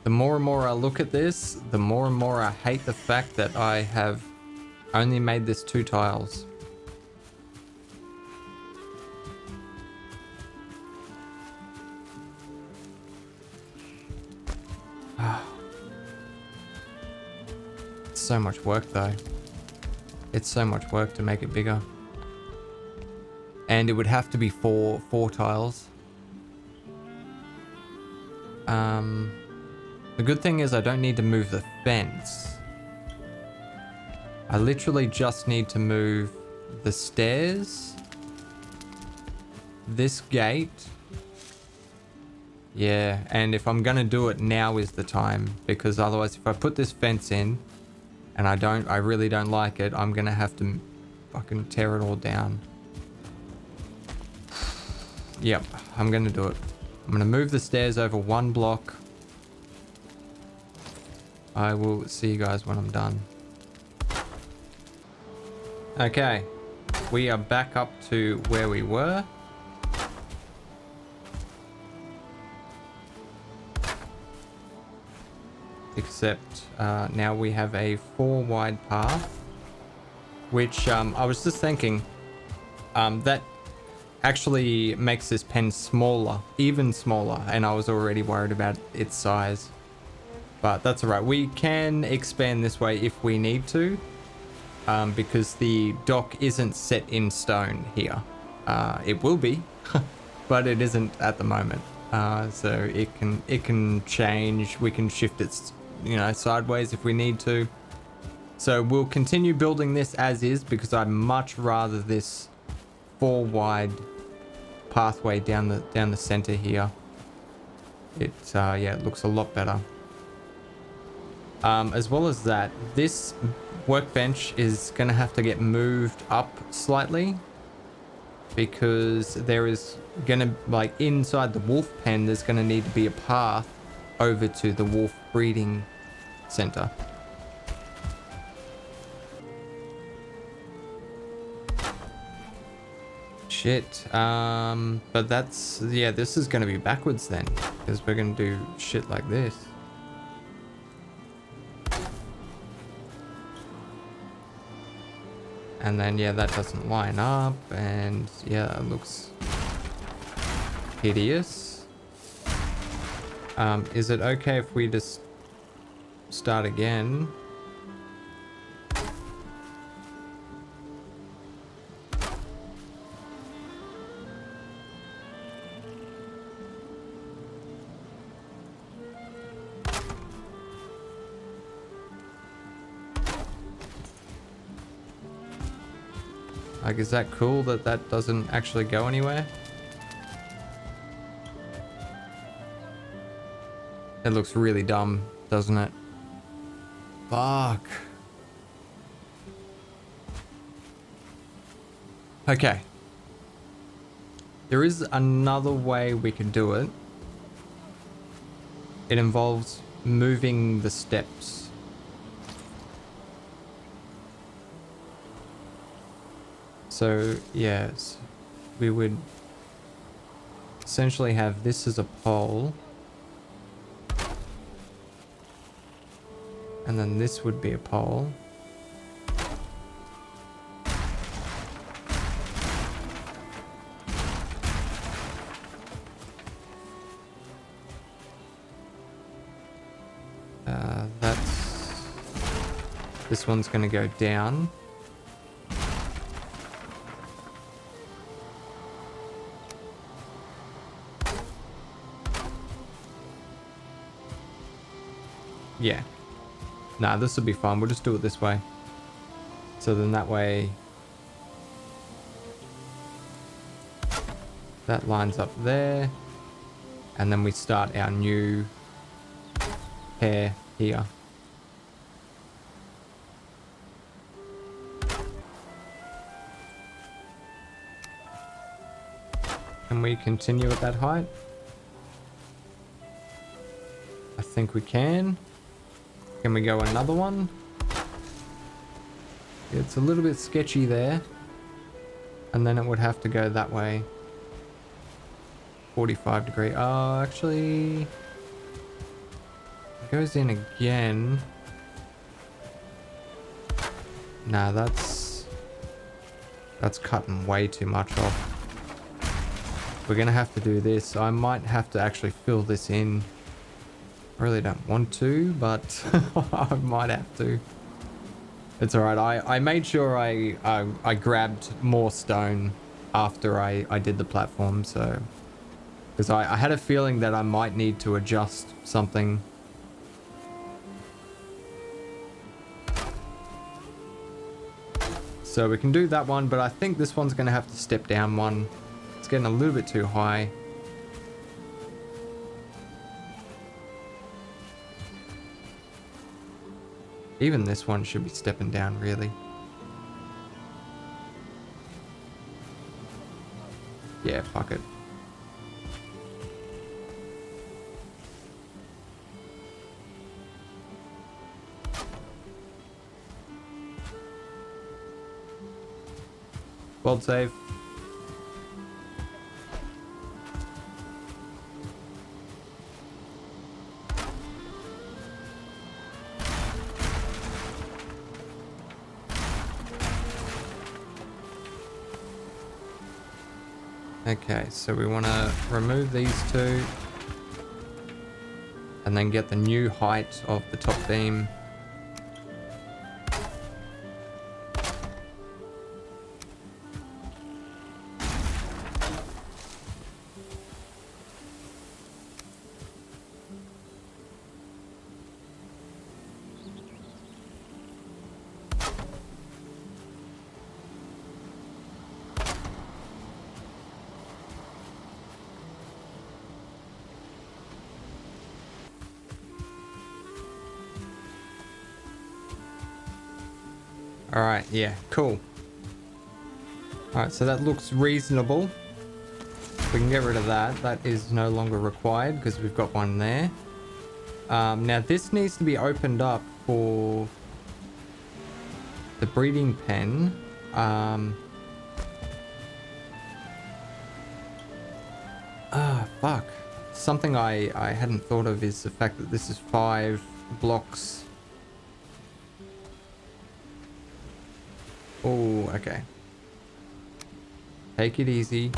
The more and more I look at this, the more and more I hate the fact that I have only made this 2 tiles. It's so much work though. It's so much work to make it bigger. And it would have to be four tiles. The good thing is I don't need to move the fence. I literally just need to move the stairs, this gate. Yeah, and if I'm gonna do it, now is the time, because otherwise if I put this fence in and I really don't like it, I'm gonna have to fucking tear it all down. Yep, I'm gonna do it. I'm gonna move the stairs over 1 block. I will see you guys when I'm done. Okay, we are back up to where we were. Except now we have a 4 wide path, which I was just thinking that actually makes this pen smaller, even smaller, and I was already worried about its size. But that's alright, we can expand this way if we need to, because the dock isn't set in stone here. It will be, but it isn't at the moment. So it can change, we can shift it, sideways if we need to. So we'll continue building this as is, because I'd much rather this 4 wide pathway down the center here. It looks a lot better. As well as that, this workbench is going to have to get moved up slightly because there is going to, like, inside the wolf pen, there's going to need to be a path over to the wolf breeding center. Shit. But that's, yeah, this is going to be backwards then, because we're going to do shit like this. And then, yeah, that doesn't line up, and yeah, it looks hideous. Is it okay if we just start again? Like, is that cool that that doesn't actually go anywhere? It looks really dumb, doesn't it? Fuck. Okay. There is another way we could do it. It involves moving the steps. So, yes, we would essentially have this as a pole. And then this would be a pole. This one's going to go down. Yeah. Nah, this will be fun. We'll just do it this way. So then that way... that lines up there. And then we start our new pair here. Can we continue at that height? I think we can. Can we go another one? It's a little bit sketchy there. And then it would have to go that way. 45 degree. Oh, actually... it goes in again. Nah, that's cutting way too much off. We're gonna have to do this. I might have to actually fill this in. I really don't want to, but I might have to. It's alright. I made sure I grabbed more stone after I did the platform, so... because I had a feeling that I might need to adjust something. So we can do that one, but I think this one's going to have to step down one. It's getting a little bit too high. Even this one should be stepping down, really. Yeah, fuck it. World save. Okay, so we want to remove these two and then get the new height of the top beam. All right, yeah, cool. All right, so that looks reasonable. We can get rid of that. That is no longer required because we've got one there. Now this needs to be opened up for the breeding pen. Fuck. Something I hadn't thought of is the fact that this is 5 blocks. Oh, okay. Take it easy.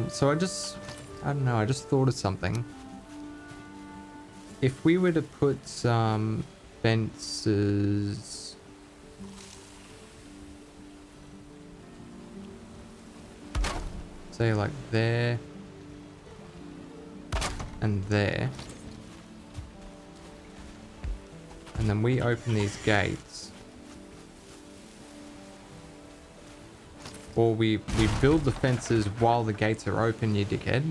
So I don't know, I just thought of something. If we were to put some fences... say like there... and there. And then we open these gates. Or we build the fences while the gates are open, you dickhead.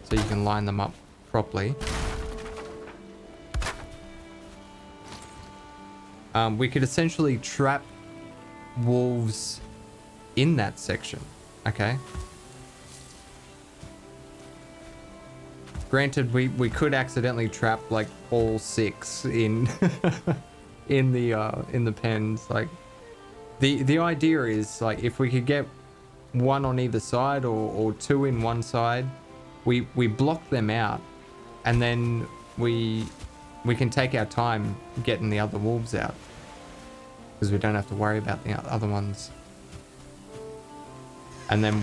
So you can line them up properly. We could essentially trap wolves in that section. Okay. Granted, we could accidentally trap like all 6 in in the pens. Like the idea is like if we could get 1 on either side or 2 in one side, we block them out, and then we can take our time getting the other wolves out because we don't have to worry about the other ones. And then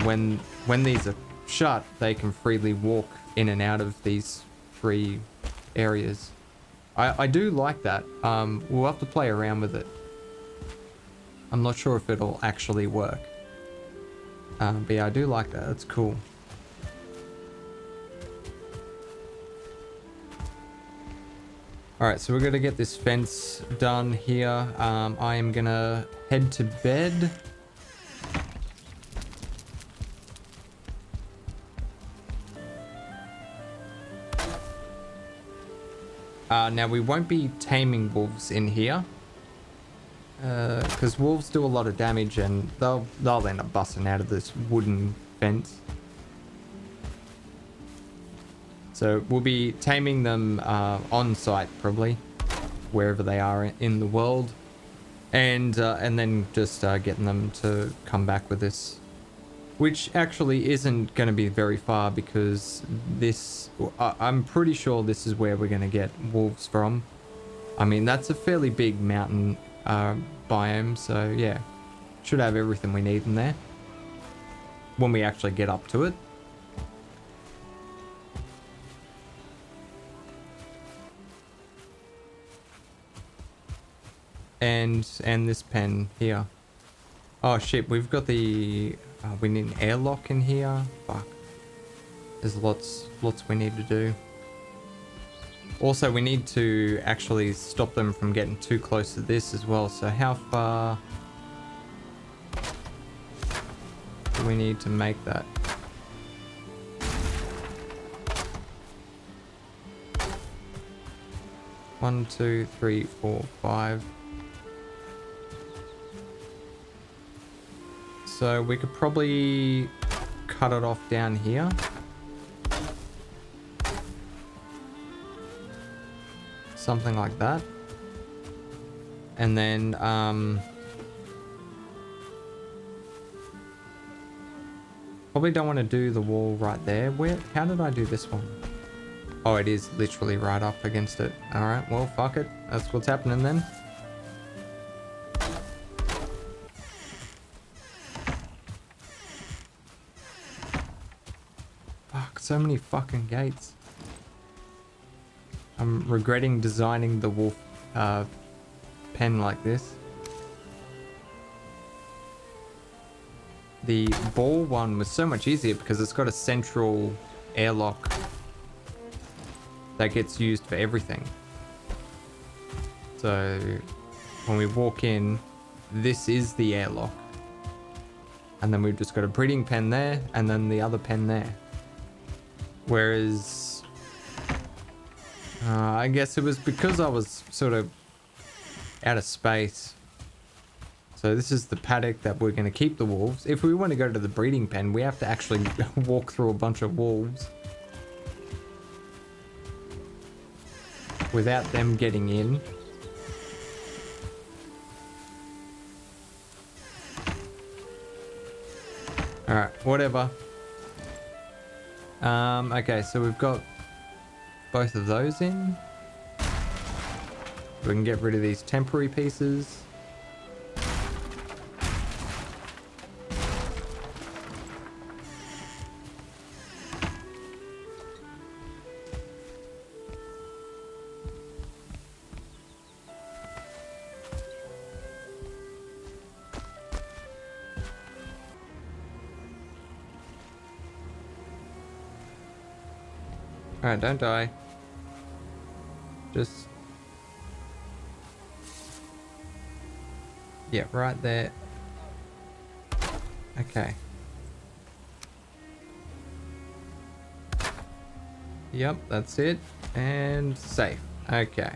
when these are shut, they can freely walk in and out of these 3 areas. I do like that. We'll have to play around with it. I'm not sure if it'll actually work. But yeah, I do like that. That's cool. Alright, so we're going to get this fence done here. I am going to head to bed. Now, we won't be taming wolves in here. Because wolves do a lot of damage and they'll end up busting out of this wooden fence. So we'll be taming them on site probably, wherever they are in the world, and then just getting them to come back with us, which actually isn't going to be very far because this, I'm pretty sure this is where we're going to get wolves from. I mean, that's a fairly big mountain biome, so yeah, should have everything we need in there when we actually get up to it. And this pen here. Oh shit, we've got the we need an airlock in here. Fuck, there's lots we need to do. Also, we need to actually stop them from getting too close to this as well. So how far do we need to make that? One, two, three, 4, 5. So we could probably cut it off down here. Something like that. And then probably don't want to do the wall right there. How did I do this one? Oh, it is literally right up against it. All right, well, fuck it. That's what's happening then. Fuck, so many fucking gates. I'm regretting designing the wolf pen like this. The ball one was so much easier because it's got a central airlock that gets used for everything. So when we walk in, this is the airlock. And then we've just got a breeding pen there, and then the other pen there. Whereas, I guess it was because I was sort of out of space. So this is the paddock that we're going to keep the wolves. If we want to go to the breeding pen, we have to actually walk through a bunch of wolves without them getting in. Alright, whatever. Okay, so we've got both of those in. We can get rid of these temporary pieces. Alright, don't die. Just... yeah, right there. Okay. Yep, that's it. And safe. Okay.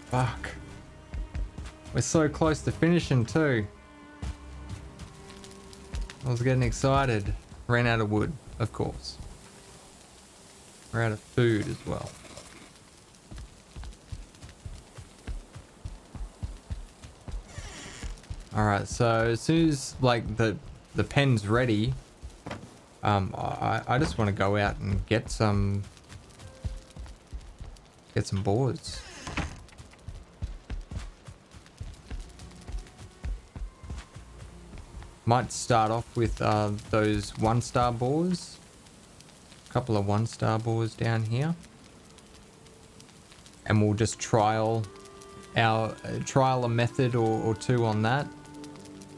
Fuck. We're so close to finishing too. I was getting excited. Ran out of wood, of course. We're out of food as well. Alright, so as soon as like the pen's ready, I just want to go out and get some boars. Might start off with those 1-star boars. A couple of 1-star boars down here. And we'll just trial a method or two on that.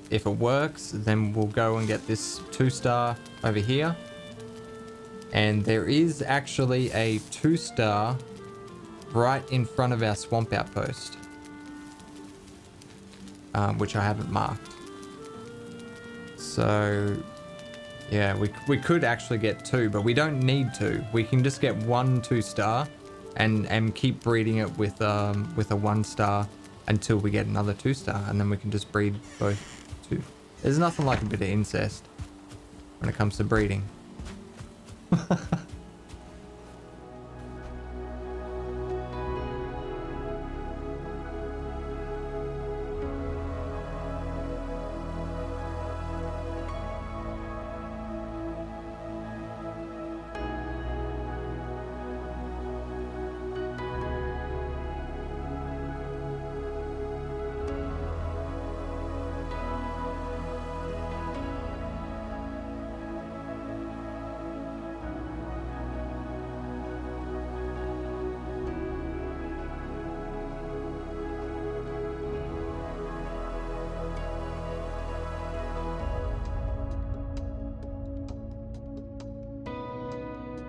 If it works, then we'll go and get this 2-star over here. And there is actually a 2-star right in front of our swamp outpost. Which I haven't marked. So, yeah, we could actually get 2, but we don't need to. We can just get 1 2-star and keep breeding it with a 1-star until we get another 2-star, and then we can just breed both 2. There's nothing like a bit of incest when it comes to breeding.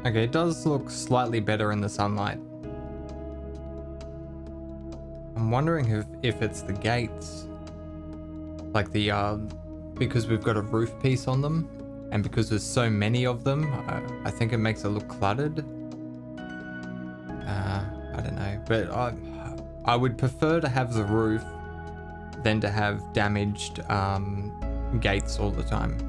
Okay, it does look slightly better in the sunlight. I'm wondering if it's the gates. Like the, because we've got a roof piece on them, and because there's so many of them, I think it makes it look cluttered. I don't know, but I would prefer to have the roof than to have damaged gates all the time.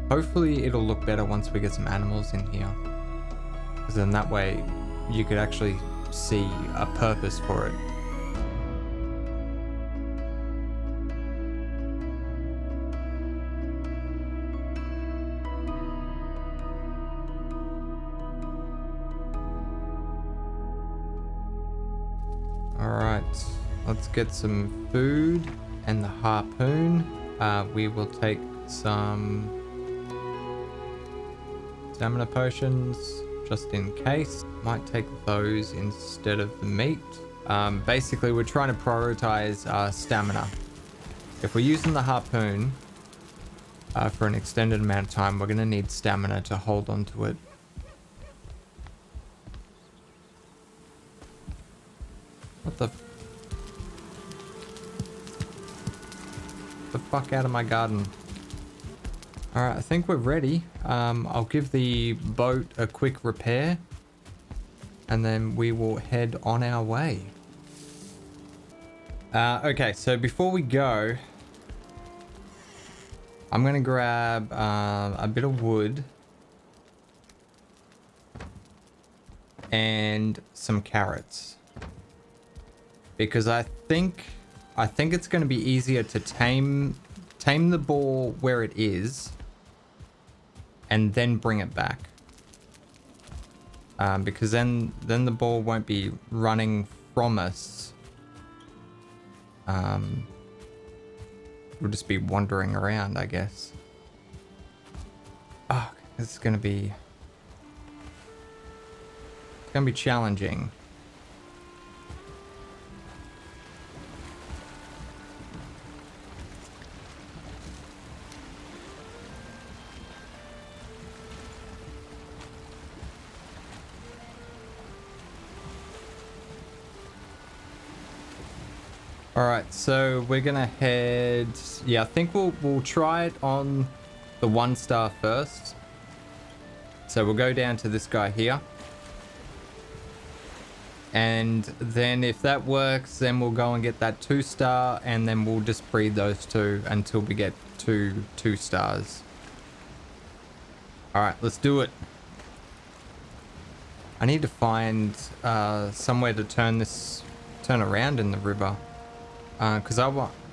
Hopefully it'll look better once we get some animals in here. Because then that way you could actually see a purpose for it. Alright, let's get some food and the harpoon. We will take some stamina potions just in case. Might take those instead of the meat. Basically we're trying to prioritize stamina. If we're using the harpoon, for an extended amount of time, we're going to need stamina to hold on to it. What the fuck out of my garden? Alright, I think we're ready. I'll give the boat a quick repair, and then we will head on our way. Okay, so before we go, I'm gonna grab a bit of wood and some carrots, because I think it's gonna be easier to tame the boar where it is, and then bring it back. Because then the boar won't be running from us. We'll just be wandering around, I guess. Oh, this is gonna be challenging. Alright, so we're gonna head... Yeah, I think we'll try it on the 1-star first. So we'll go down to this guy here. And then if that works, then we'll go and get that 2-star, and then we'll just breed those two until we get 2 stars. Alright, let's do it. I need to find somewhere to turn around in the river. Because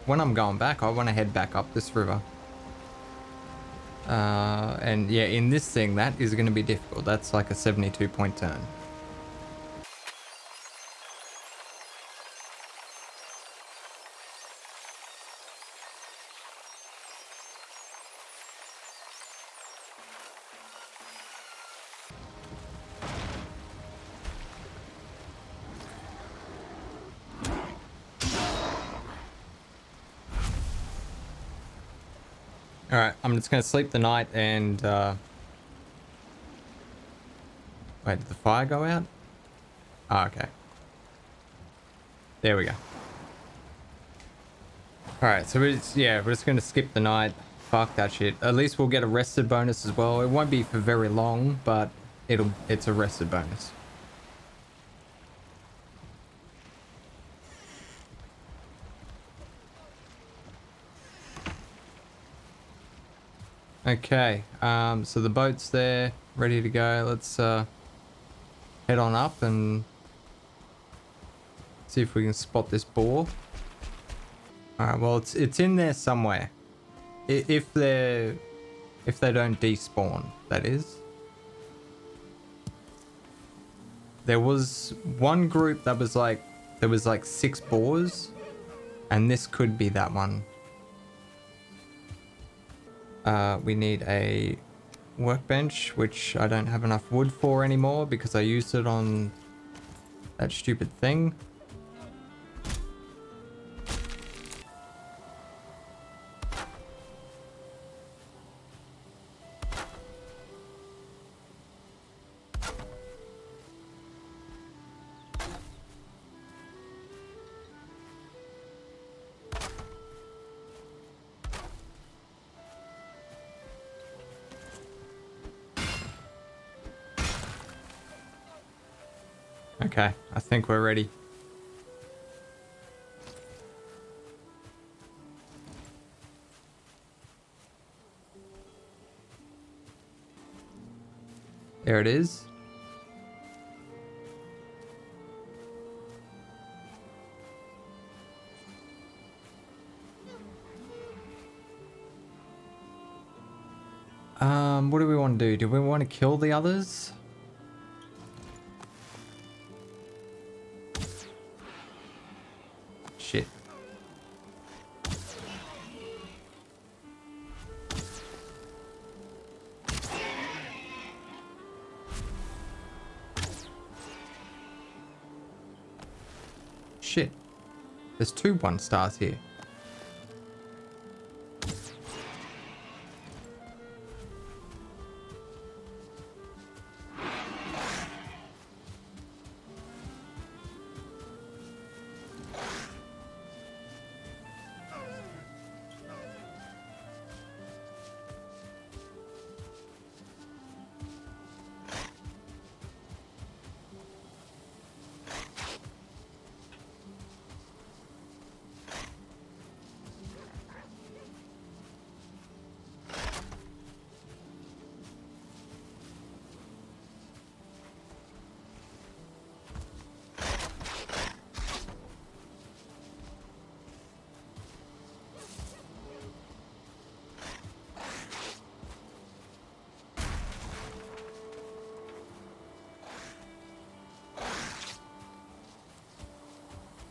when I'm going back, I want to head back up this river. And yeah, in this thing, that is going to be difficult. That's like a 72-point turn. Alright, I'm just going to sleep the night and... Wait, did the fire go out? Oh, okay. There we go. Alright, so we're just going to skip the night. Fuck that shit. At least we'll get a rested bonus as well. It won't be for very long, but it's a rested bonus. Okay, so the boat's there, ready to go. Let's head on up and see if we can spot this boar. Alright, well it's in there somewhere. If they don't despawn, that is. There was one group that was like, there was like 6 boars, and this could be that one. We need a workbench, which I don't have enough wood for anymore because I used it on that stupid thing. Okay, I think we're ready. There it is. What do we want to do? Do we want to kill the others? Shit. Shit. There's 2 1-stars here.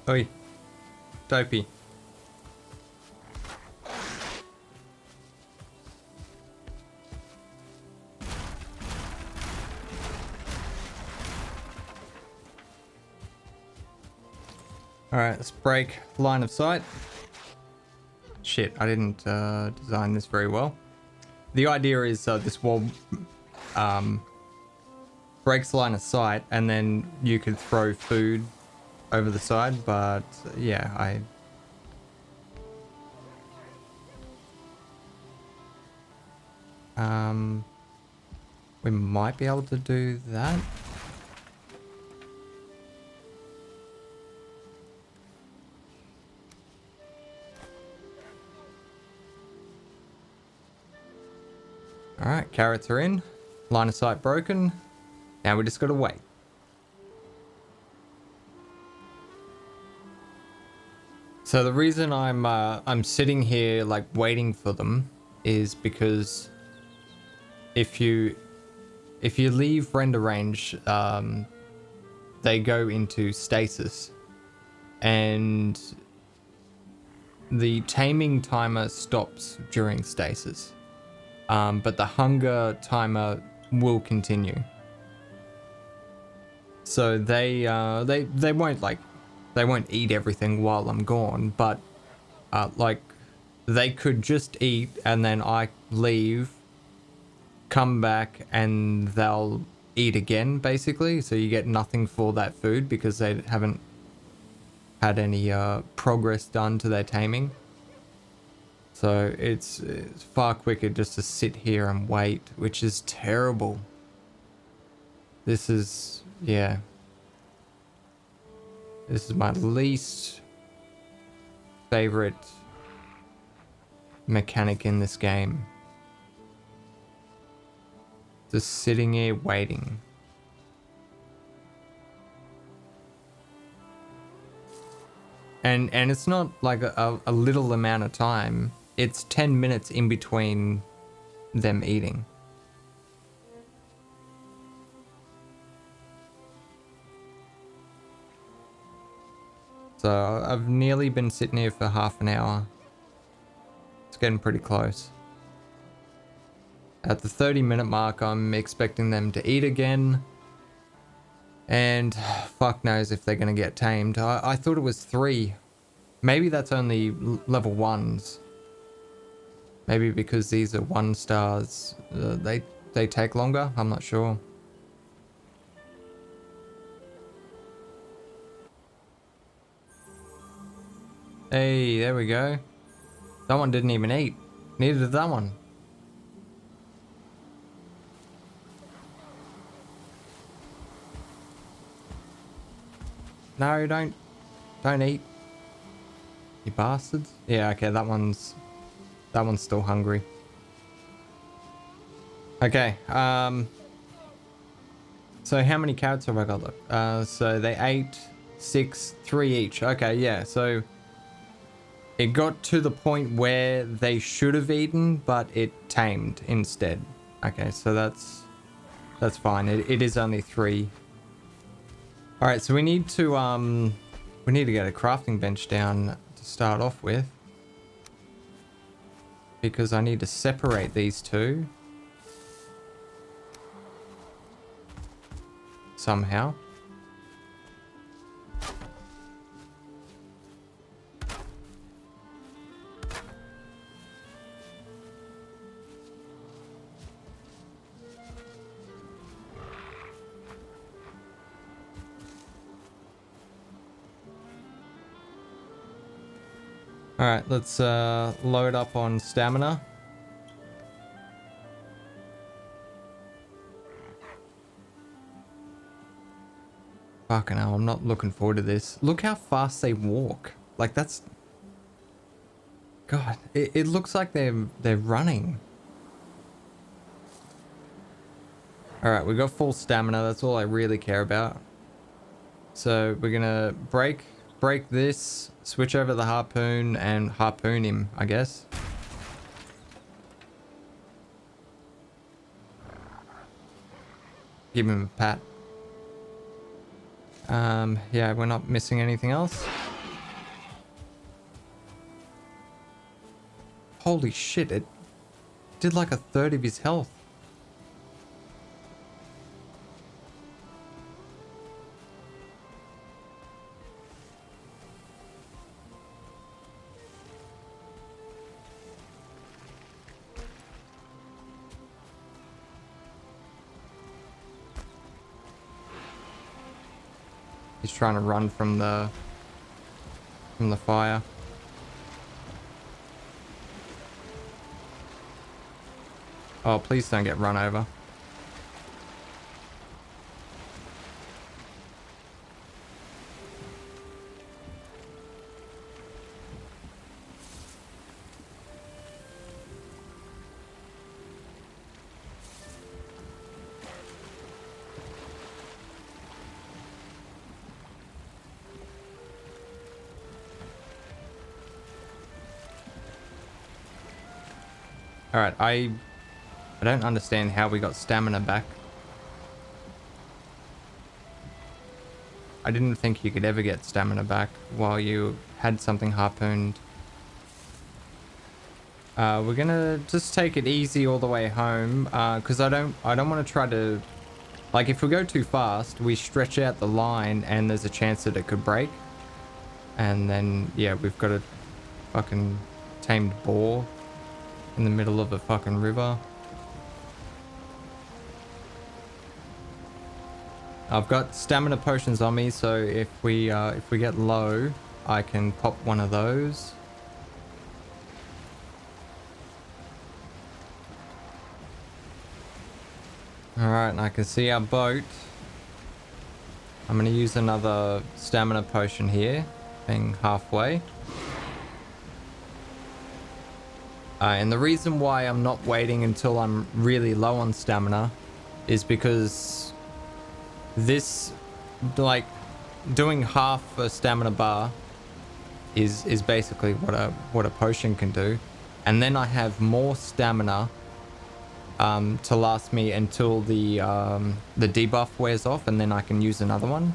Oi, dopey. Alright, let's break line of sight. Shit, I didn't design this very well. The idea is this wall breaks line of sight and then you could throw food over the side, but yeah, we might be able to do that. Alright, carrots are in. Line of sight broken. Now we just gotta wait. So the reason I'm sitting here like waiting for them is because if you leave render range, they go into stasis, and the taming timer stops during stasis. But the hunger timer will continue. So they won't eat everything while I'm gone, but like they could just eat and then I leave, come back and they'll eat again basically. So you get nothing for that food because they haven't had any progress done to their taming. So it's far quicker just to sit here and wait, which is terrible. This is, yeah. This is my least favorite mechanic in this game. Just sitting here waiting. And it's not like a little amount of time. It's 10 minutes in between them eating. So I've nearly been sitting here for half an hour. It's getting pretty close. At the 30-minute mark, I'm expecting them to eat again. And fuck knows if they're going to get tamed. I thought it was 3. Maybe that's only level 1s. Maybe because these are 1 stars, they take longer. I'm not sure. Hey, there we go. That one didn't even eat. Neither did that one. No, don't eat. You bastards. Yeah, okay, that one's still hungry. Okay, so how many carrots have I got left? So they ate 6, 3 each. Okay, yeah, so it got to the point where they should have eaten, but it tamed instead. Okay, so that's fine. It is only 3. All right, so we need to get a crafting bench down to start off with, because I need to separate these two somehow. All right, let's load up on stamina. Fucking hell, I'm not looking forward to this. Look how fast they walk. Like, that's... God, it looks like they're running. All right, we got full stamina. That's all I really care about. So we're gonna break this, switch over the harpoon, and harpoon him, I guess. Give him a pat. Yeah, we're not missing anything else. Holy shit, it did like a third of his health. He's trying to run from the fire. Oh, please don't get run over. All right, I don't understand how we got stamina back. I didn't think you could ever get stamina back while you had something harpooned. We're gonna just take it easy all the way home, because I don't want to try to, like, if we go too fast, we stretch out the line and there's a chance that it could break. And then, yeah, we've got a fucking tamed boar in the middle of a fucking river. I've got stamina potions on me, so if we get low, I can pop one of those. All right, and I can see our boat. I'm gonna use another stamina potion here, being halfway. And the reason why I'm not waiting until I'm really low on stamina is because this, like, doing half a stamina bar is basically what a potion can do. And then I have more stamina to last me until the debuff wears off, and then I can use another one.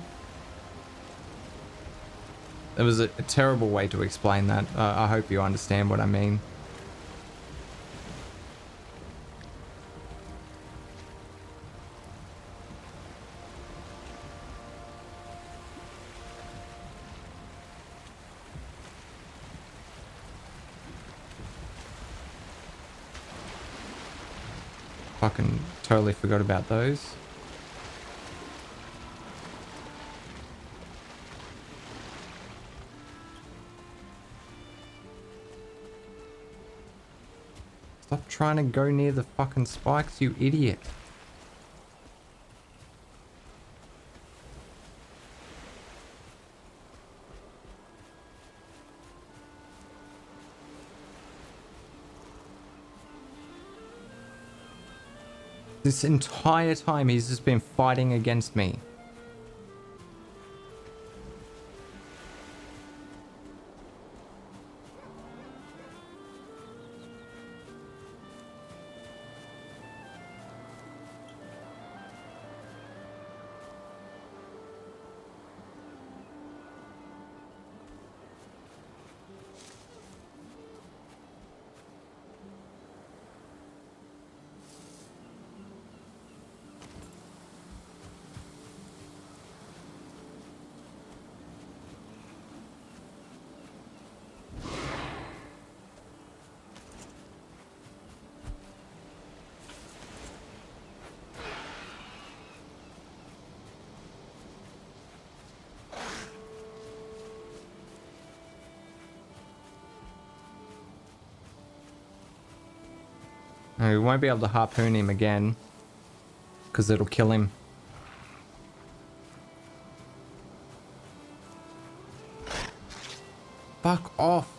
It was a terrible way to explain that. I hope you understand what I mean. Fucking totally forgot about those. Stop trying to go near the fucking spikes, you idiot. This entire time he's just been fighting against me. No, we won't be able to harpoon him again because it'll kill him. Fuck off.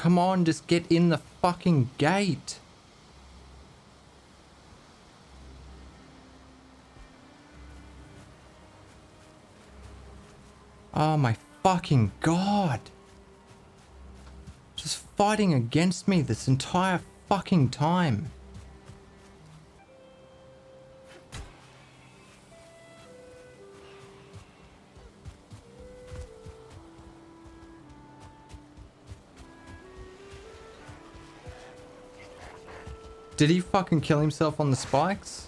come on, just get in the fucking gate. Oh my fucking god. Just fighting against me this entire fucking time. Did he fucking kill himself on the spikes?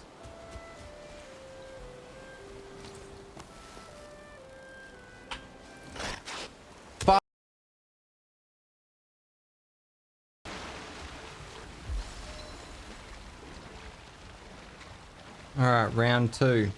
Fuck. Alright, round 2.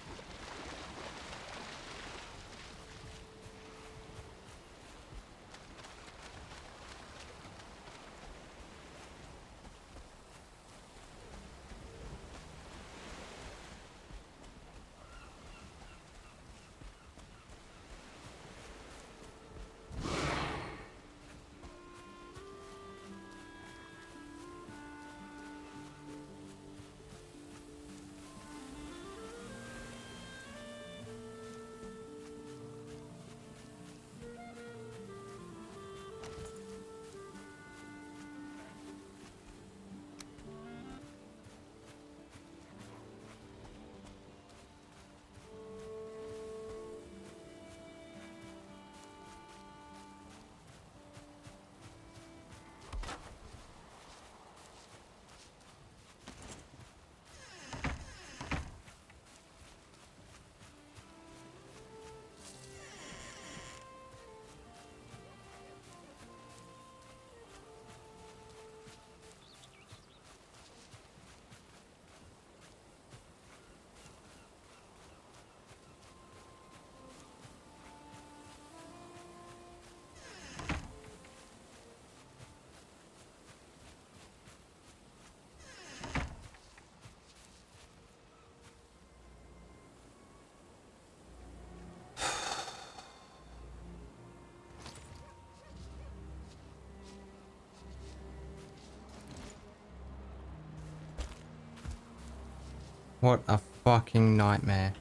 What a fucking nightmare.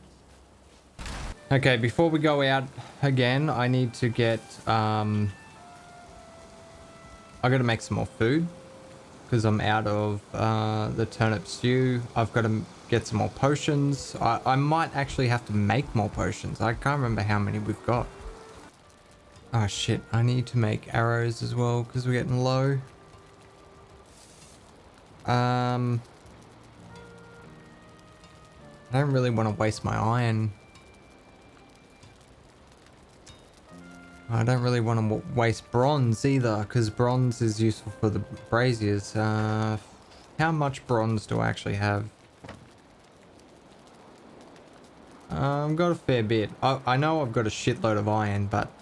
Okay, before we go out again, I need to get, I gotta make some more food. Because I'm out of the turnip stew. I've got to get some more potions. I might actually have to make more potions. I can't remember how many we've got. Oh shit, I need to make arrows as well because we're getting low. I don't really want to waste my iron. I don't really want to waste bronze either, because bronze is useful for the braziers. How much bronze do I actually have? I've got a fair bit. I know I've got a shitload of iron, but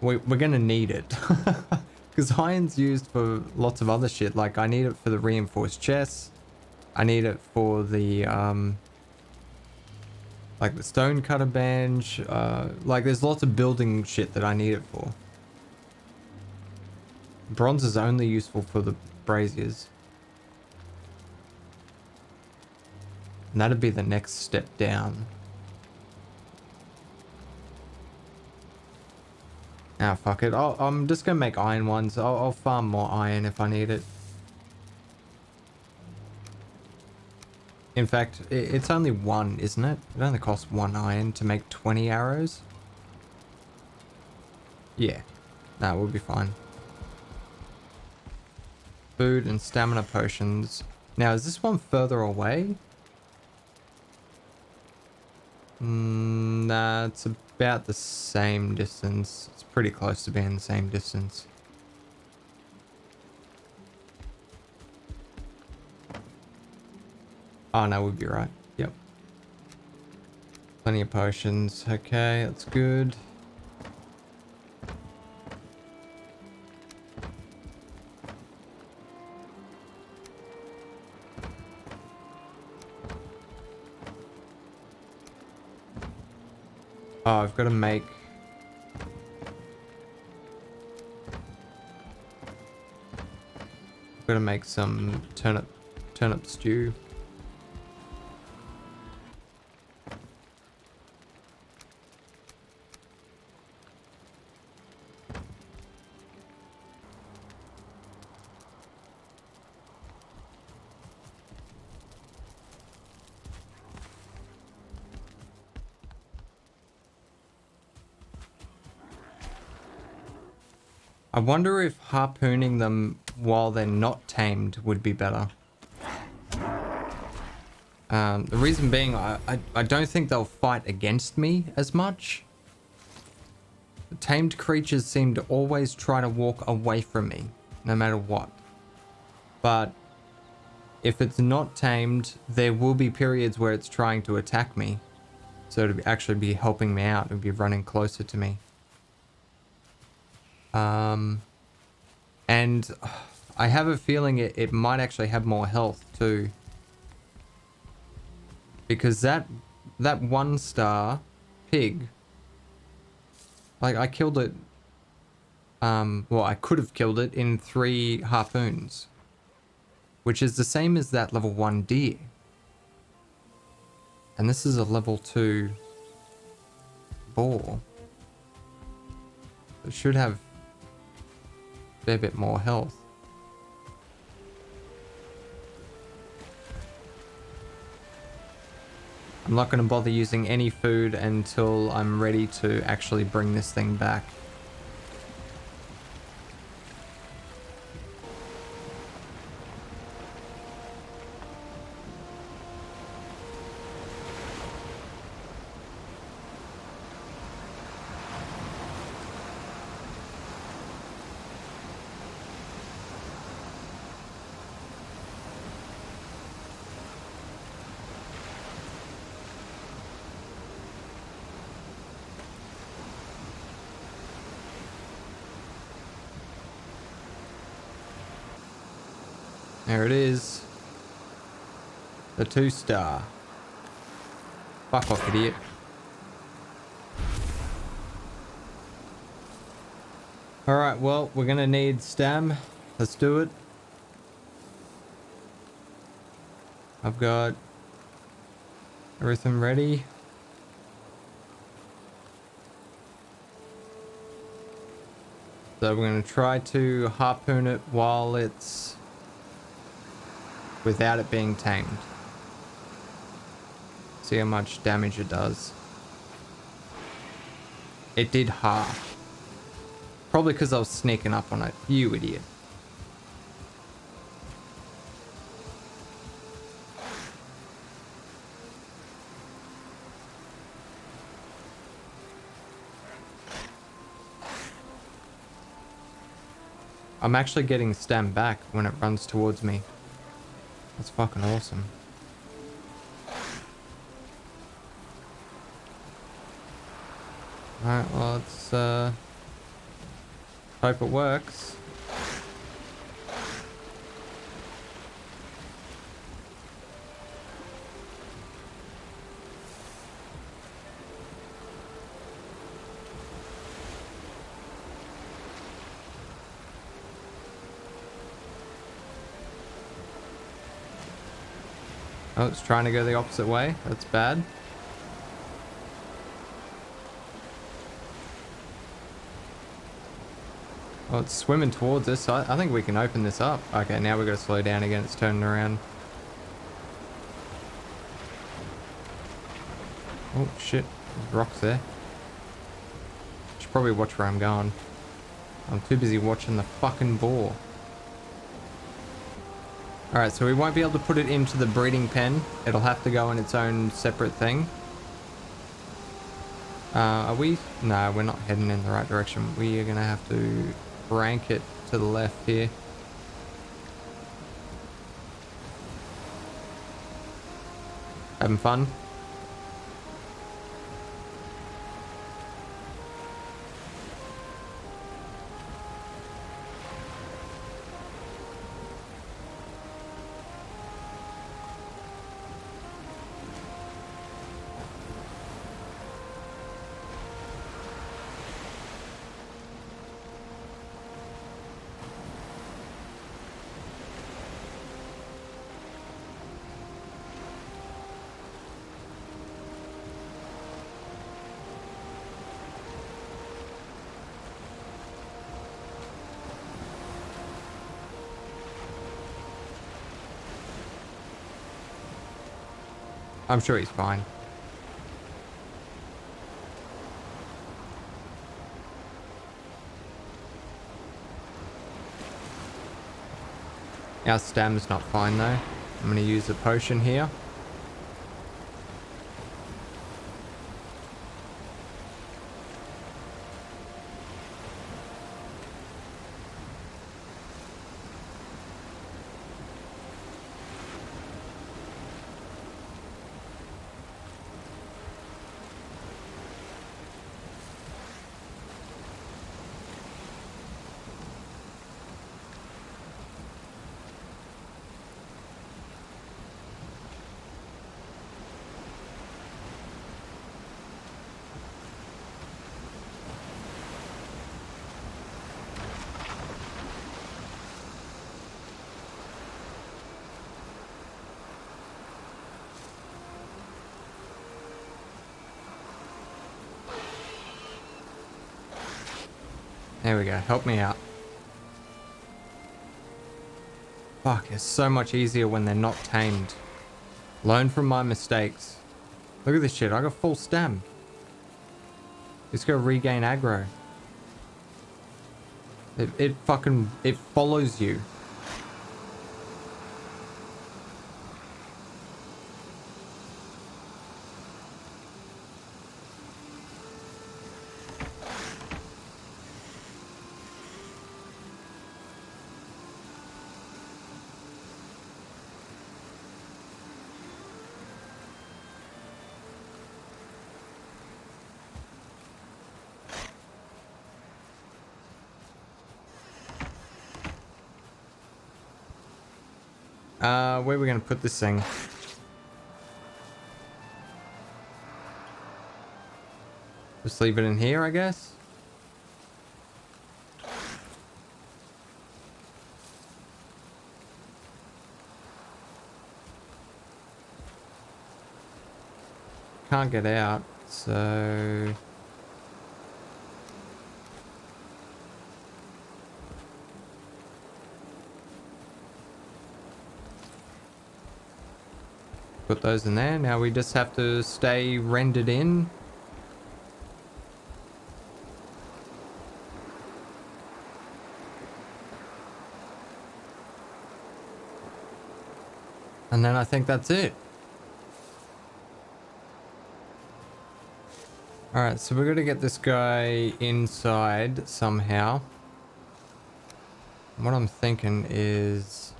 we're going to need it. Because iron's used for lots of other shit. Like, I need it for the reinforced chests. I need it for the, like the stone cutter bench. Like, there's lots of building shit that I need it for. Bronze is only useful for the braziers. And that'd be the next step down. Ah, fuck it. I'm just gonna make iron ones. I'll farm more iron if I need it. In fact, it's only 1, isn't it? It only costs 1 iron to make 20 arrows. Yeah, that will be fine. Food and stamina potions. Now, is this one further away? Nah, it's about the same distance. It's pretty close to being the same distance. Oh, no, we'd be right. Yep. Plenty of potions. Okay, that's good. Oh, I've got to make... Gotta make some turnip stew. I wonder if harpooning them while they're not tamed would be better. The reason being, I don't think they'll fight against me as much. The tamed creatures seem to always try to walk away from me, no matter what. But if it's not tamed, there will be periods where it's trying to attack me. So it'll actually be helping me out. It'll be running closer to me. And I have a feeling it might actually have more health too. Because that 1-star pig, like I killed it, well, I could have killed it in 3 harpoons, which is the same as that level 1 deer. And this is a level 2 boar. It should have a fair bit more health. I'm not going to bother using any food until I'm ready to actually bring this thing back. There it is. The 2-star. Fuck off, idiot. Alright, well, we're gonna need stam. Let's do it. I've got everything ready. So we're gonna try to harpoon it while it's without it being tamed. See how much damage it does. It did half. Probably because I was sneaking up on it. You idiot. I'm actually getting stam back when it runs towards me. That's fucking awesome. Alright, well, let's hope it works. Oh, it's trying to go the opposite way. That's bad. Oh, it's swimming towards us. I think we can open this up. Okay, now we've got to slow down again. It's turning around. Oh, shit. There's rocks there. Should probably watch where I'm going. I'm too busy watching the fucking boar. Alright, so we won't be able to put it into the breeding pen. It'll have to go in its own separate thing. Are we? No, we're not heading in the right direction. We are going to have to rank it to the left here. Having fun? I'm sure he's fine. Our stam's not fine though. I'm going to use a potion here. There we go. Help me out. Fuck, it's so much easier when they're not tamed. Learn from my mistakes. Look at this shit. I got full stam. Just go regain aggro. It follows you. Where are we gonna put this thing? Just leave it in here, I guess. Can't get out, so... Put those in there. Now we just have to stay rendered in. And then I think that's it. Alright, so we're going to get this guy inside somehow. What I'm thinking is...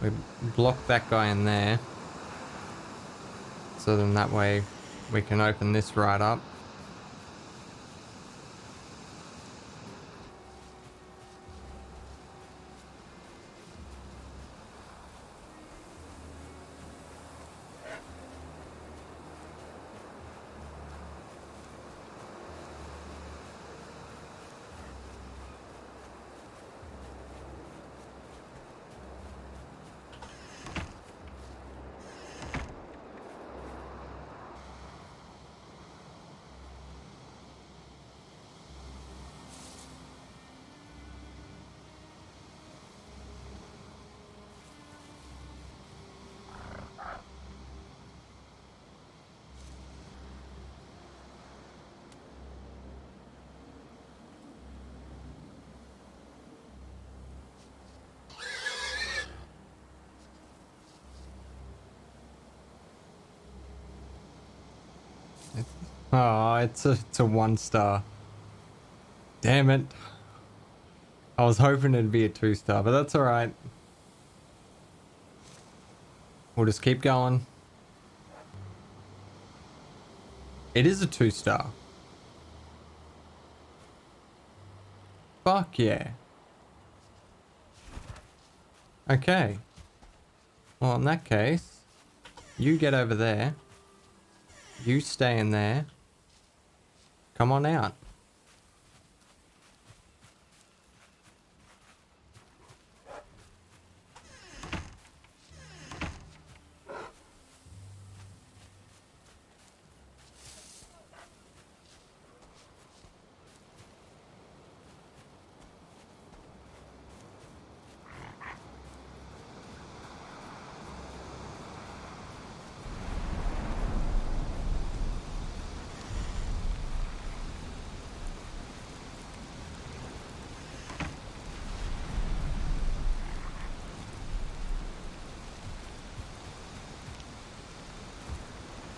we block that guy in there. So then that way we can open this right up. Oh, it's a 1-star. Damn it. I was hoping it'd be a 2-star, but that's alright. We'll just keep going. It is a 2-star. Fuck yeah. Okay. Well, in that case, you get over there. You stay in there. Come on out.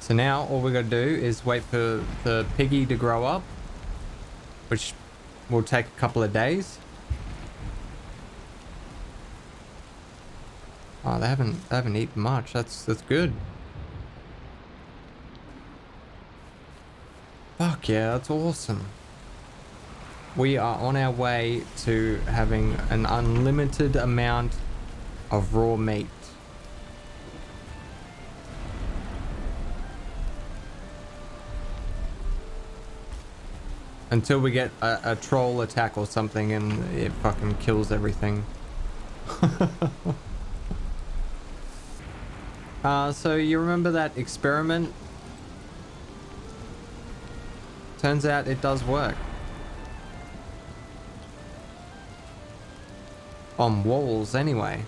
So now all we got to do is wait for the piggy to grow up, which will take a couple of days. Oh, they haven't eaten much. That's good. Fuck yeah, that's awesome. We are on our way to having an unlimited amount of raw meat. Until we get a troll attack or something and it fucking kills everything. So you remember that experiment? Turns out it does work. On walls anyway.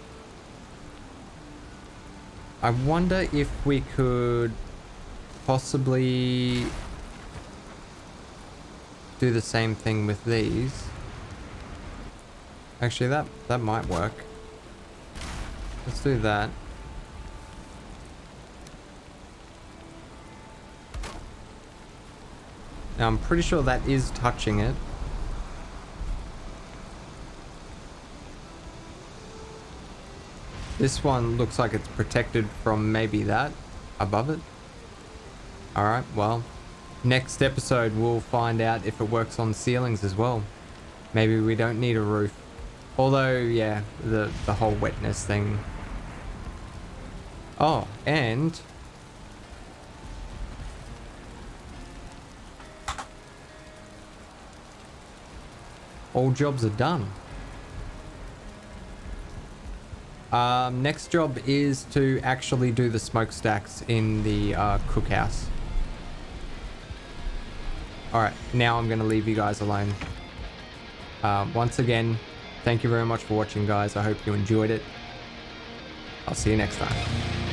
I wonder if we could possibly do the same thing with these. Actually, that might work. Let's do that. Now I'm pretty sure that is touching it. This one looks like it's protected from maybe that above it. Alright, well, next episode we'll find out if it works on ceilings as well. Maybe we don't need a roof. Although, yeah, the whole wetness thing. Oh, and all jobs are done. Next job is to actually do the smokestacks in the cookhouse. Alright, now I'm going to leave you guys alone. Once again, thank you very much for watching, guys. I hope you enjoyed it. I'll see you next time.